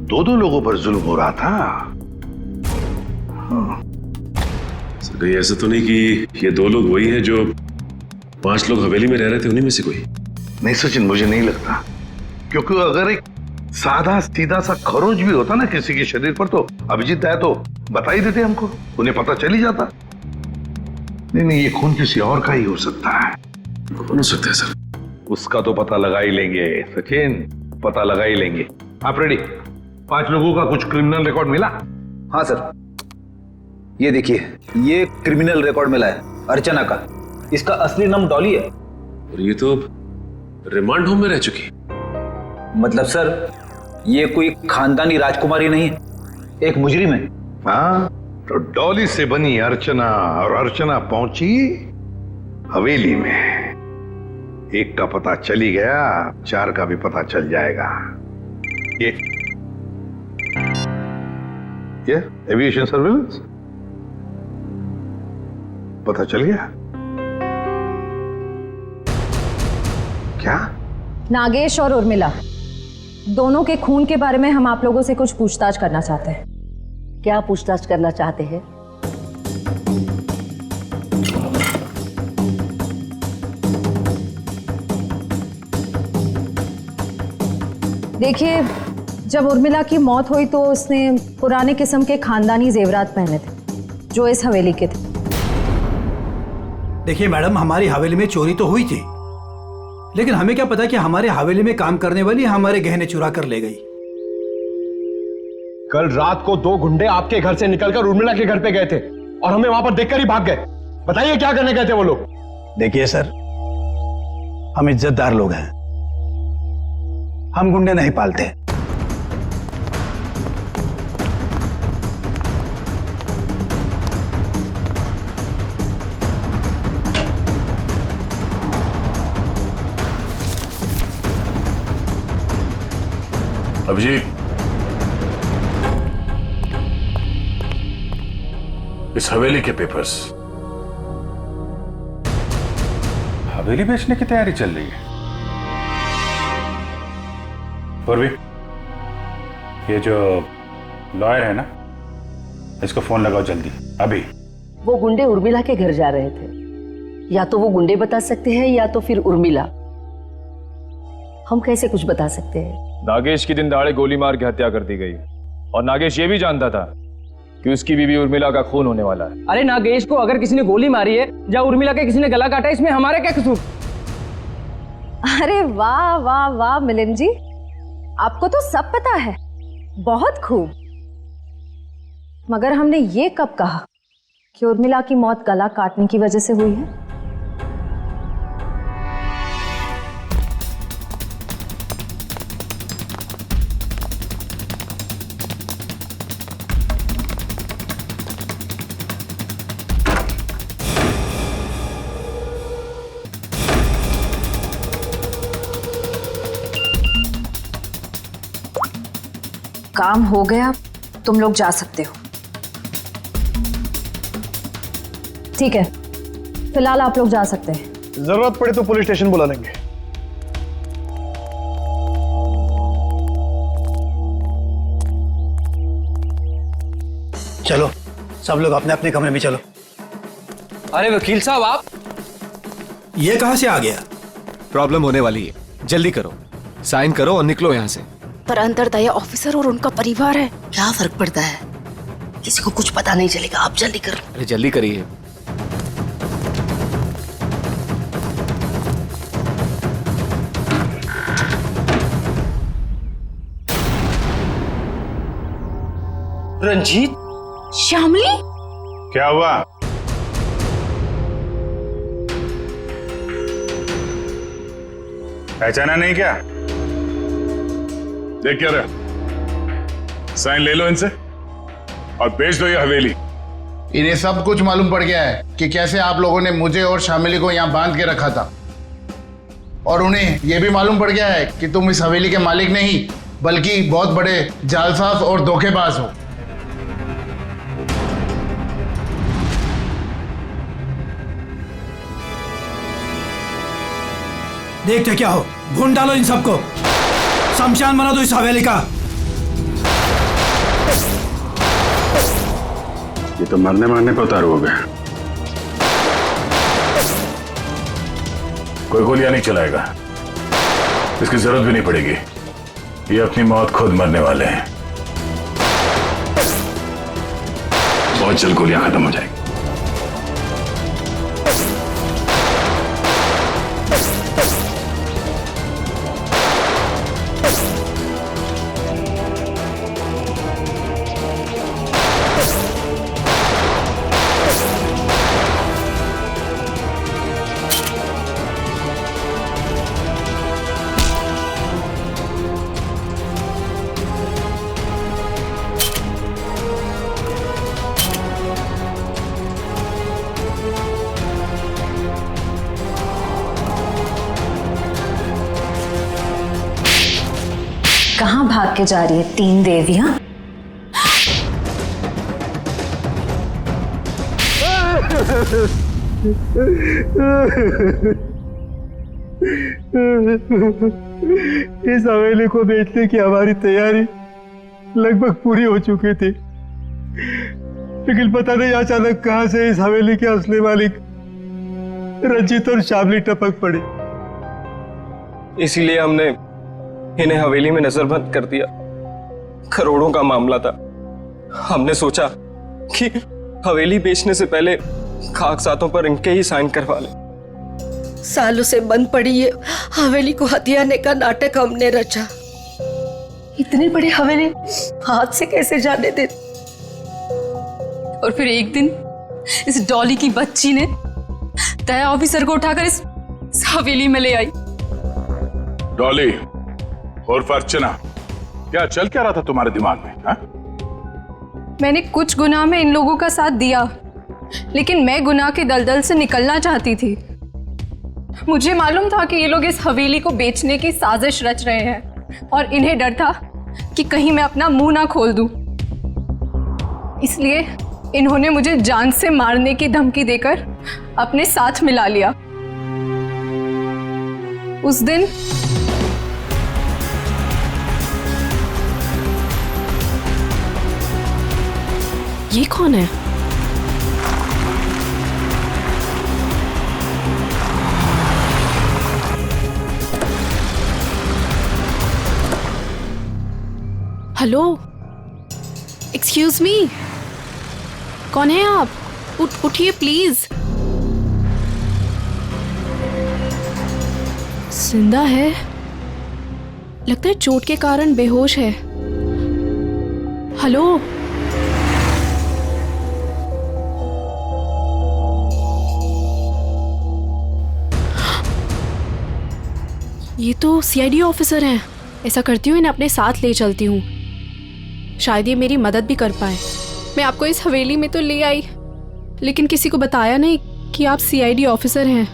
2-2 लोगों पर जुल्म हो रहा था? हाँ। सर, ऐसा तो नहीं कि ये 2 लोग वही हैं जो 5 लोग हवेली में रह रहे थे, उन्हीं में से कोई? नहीं सचिन, मुझे नहीं लगता, क्योंकि अगर एक सादा सीधा सा खरोंच भी होता ना किसी के शरीर पर, तो अभिजीत आया तो बता ही देते हमको, उन्हें पता चल ही जाता। नहीं, ये खून किसी और का ही हो सकता है। कौन हो सकता है सर? उसका तो पता लगा ही लेंगे सचिन, पता लगा ही लेंगे। आप रेडी? 5 लोगों का कुछ क्रिमिनल रिकॉर्ड मिला? हाँ सर, ये देखिए, ये क्रिमिनल रिकॉर्ड मिला है अर्चना का। इसका असली नाम डॉली है। और ये तो रिमांड होम में रह चुकी। मतलब सर, ये कोई खानदानी राजकुमारी नहीं है, एक मुजरिम है। हाँ, तो डॉली से बनी अर्चना, और अर्चना पहुंची हवेली में। एक का पता चली गया, 4 का भी पता चल जाएगा। ये एविएशन सर्विलेंस पता चल गया क्या? नागेश और उर्मिला दोनों के खून के बारे में हम आप लोगों से कुछ पूछताछ करना चाहते हैं। क्या पूछताछ करना चाहते हैं? देखिए, जब उर्मिला की मौत हुई तो उसने पुराने किस्म के खानदानी जेवरात पहने थे जो इस हवेली के थे। देखिए मैडम, हमारी हवेली में चोरी तो हुई थी, लेकिन हमें क्या पता कि हमारे हवेली में काम करने वाली हमारे गहने चुरा कर ले गई। कल रात को 2 गुंडे आपके घर से निकलकर उर्मिला के घर पे गए थे और हमें वहां पर देखकर ही भाग गए। बताइए क्या करने गए थे वो लोग? देखिए सर, हम इज्जतदार लोग हैं, हम गुंडे नहीं पालते। अभिजीत, इस हवेली के पेपर्स। हवेली बेचने की तैयारी चल रही है। पूर्वी, ये जो लॉयर है ना, इसको फोन लगाओ जल्दी, अभी। वो गुंडे उर्मिला के घर जा रहे थे। या तो वो गुंडे बता सकते हैं या तो फिर उर्मिला। हम कैसे कुछ बता सकते हैं? नागेश की दिन दहाड़े गोली मार के हत्या कर दी गई, और नागेश ये भी जानता था कि उसकी बीवी उर्मिला का खून होने वाला है। अरे नागेश को अगर किसी ने गोली मारी है या उर्मिला के किसी ने गला काटा, इसमें हमारा क्या कसूर? अरे वाह वाह वाह मिलिंद जी, आपको तो सब पता है, बहुत खूब। मगर हमने ये कब कहा कि उर्मिला की मौत गला काटने की वजह से हुई है? काम हो गया, तुम लोग जा सकते हो। ठीक है, फिलहाल आप लोग जा सकते हैं। जरूरत पड़े तो पुलिस स्टेशन बुला लेंगे। चलो सब लोग अपने अपने कमरे में चलो। अरे वकील साहब, आप ये कहां से आ गया? प्रॉब्लम होने वाली है, जल्दी करो, साइन करो और निकलो यहाँ से। पर अंदर दया ऑफिसर और उनका परिवार है। क्या फर्क पड़ता है, किसी को कुछ पता नहीं चलेगा। आप जल्दी करो। अरे जल्दी करिए। रंजीत, श्यामली, क्या हुआ? पहचाना नहीं क्या? देख क्या रहा, साइन ले लो इनसे और बेच दो ये हवेली। इन्हें सब कुछ मालूम पड़ गया है कि कैसे आप लोगों ने मुझे और शामिली को यहाँ बांध के रखा था, और उन्हें यह भी मालूम पड़ गया है कि तुम इस हवेली के मालिक नहीं बल्कि बहुत बड़े जालसाज और धोखेबाज हो। देखते क्या हो, भून डालो इन सबको, शमशान बना दो इस हवेली का। ये तो मरने मारने पे उतारू हो गया। कोई गोलियां नहीं चलाएगा, इसकी जरूरत भी नहीं पड़ेगी। ये अपनी मौत खुद मरने वाले हैं। बहुत जल्द गोलियां खत्म हो जाएगी। कहाँ भाग के जा रही है तीन देवियां? इस हवेली को बेचने की हमारी तैयारी लगभग पूरी हो चुकी थी, लेकिन पता नहीं अचानक कहां से इस हवेली के असली मालिक रंजीत और शामली टपक पड़ी। इसीलिए हमने इन्हें हवेली में नजरबंद कर दिया। करोड़ों का मामला था। हमने सोचा कि हवेली बेचने से पहले कागजातों पर इनके ही साइन करवा ले। सालों से बंद पड़ी ये हवेली को हथियाने का नाटक हमने रचा। इतनी बड़ी हवेली हाथ से कैसे जाने दे? और फिर एक दिन इस डॉली की बच्ची ने दया ऑफिसर को उठाकर इस हवेली में ले आई। डॉली और अर्चना, क्या चल क्या रहा था तुम्हारे दिमाग में? हा? मैंने कुछ गुनाह में इन लोगों का साथ दिया, लेकिन मैं गुनाह के दलदल से निकलना चाहती थी। मुझे मालूम था कि ये लोग इस हवेली को बेचने की साजिश रच रहे हैं, और इन्हें डर था कि कहीं मैं अपना मुंह ना खोल दूं। इसलिए इन्होंने मुझे जान से मारने की धमकी देकर अपने साथ मिला लिया। उस दिन ये कौन है? हेलो, एक्सक्यूज मी, कौन है आप? उठिए प्लीज। जिंदा है, लगता है चोट के कारण बेहोश है। हेलो, ये तो सीआईडी ऑफिसर हैं। ऐसा करती हूँ, इन्हें अपने साथ ले चलती हूँ, शायद ये मेरी मदद भी कर पाए। मैं आपको इस हवेली में तो ले आई, लेकिन किसी को बताया नहीं कि आप सीआईडी ऑफिसर हैं।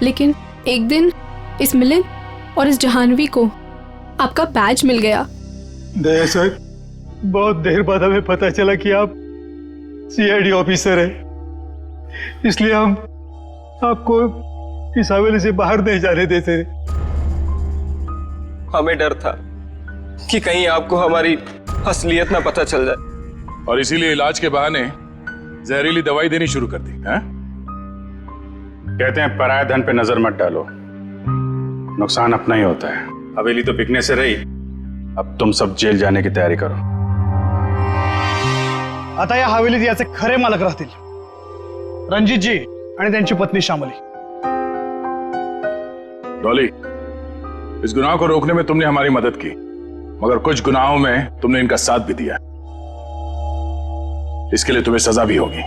लेकिन एक दिन इस मिलिंद और इस जहानवी को आपका बैज मिल गया। दया सर, बहुत देर बाद हमें पता चला कि आप सीआईडी ऑफिसर हैं, इसलिए हम आपको इस हवेली से बाहर नहीं जाने देते। हमें डर था कि कहीं आपको हमारी असलियत ना पता चल जाए, और इसीलिए इलाज के बहाने जहरीली दवाई देनी शुरू कर दी है? कहते हैं पराया धन पे नजर मत डालो, नुकसान अपना ही होता है। हवेली तो बिकने से रही, अब तुम सब जेल जाने की तैयारी करो। आता या हवेलीत याचे खरे मालक राहतील रणजितजी आणि त्यांची पत्नी श्यामली। डॉली, इस गुनाह को रोकने में तुमने हमारी मदद की, मगर कुछ गुनाहों में तुमने इनका साथ भी दिया। इसके लिए तुम्हें सजा भी होगी।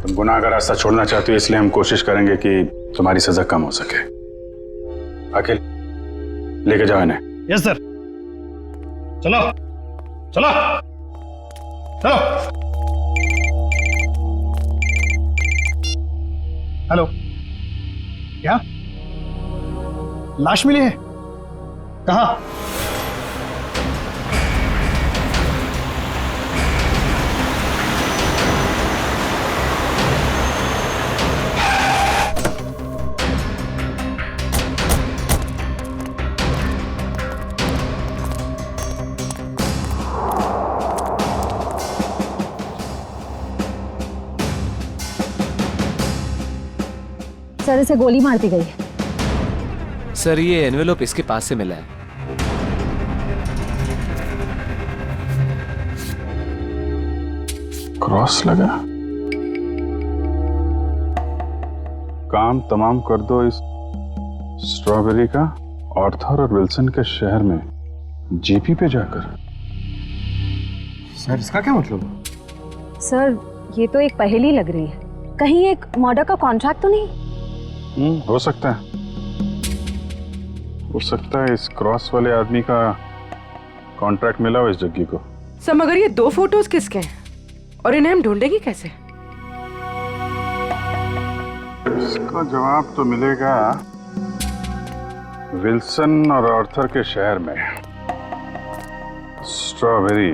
तुम गुनाह का रास्ता छोड़ना चाहते हो, इसलिए हम कोशिश करेंगे कि तुम्हारी सजा कम हो सके। अखिल, लेके जाओ इन्हें। Yes sir. चलो चलो चलो। हेलो, क्या लाश मिली है? कहाँ? सर, इसे गोली मार दी गई है। सर, ये एनवेलोप इसके पास से मिला है। क्रॉस लगा। काम तमाम कर दो इस स्ट्रॉबेरी का आर्थर और विल्सन के शहर में जीपी पे जाकर। सर, इसका क्या मतलब? सर, ये तो एक पहेली लग रही है। कहीं एक मर्डर का कॉन्ट्रैक्ट तो नहीं? हो सकता है, हो सकता है इस क्रॉस वाले आदमी का कॉन्ट्रैक्ट मिला हो इस जग्गी को। सर, मगर ये 2 फोटोज किसके हैं और इन्हें हम ढूंढेंगे कैसे? इसका जवाब तो मिलेगा विल्सन और आर्थर के शहर में। Strawberry,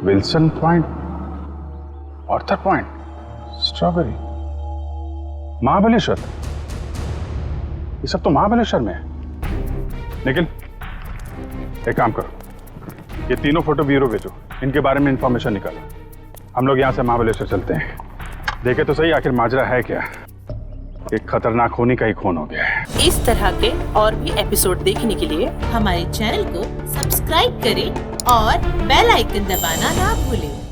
Wilson point, Arthur point, strawberry, Mahabaleshwar. ये सब तो महाबलेश्वर में है। लेकिन एक काम करो, ये तीनों फोटो ब्यूरो भेजो, इनके बारे में इंफॉर्मेशन निकालो। हम लोग यहाँ से महाबलेश्वर चलते हैं। देखे तो सही आखिर माजरा है क्या। एक खतरनाक खूनी का ही खून हो गया है। इस तरह के और भी एपिसोड देखने के लिए हमारे चैनल को सब्सक्राइब करें और बेल आइकन दबाना ना भूलें।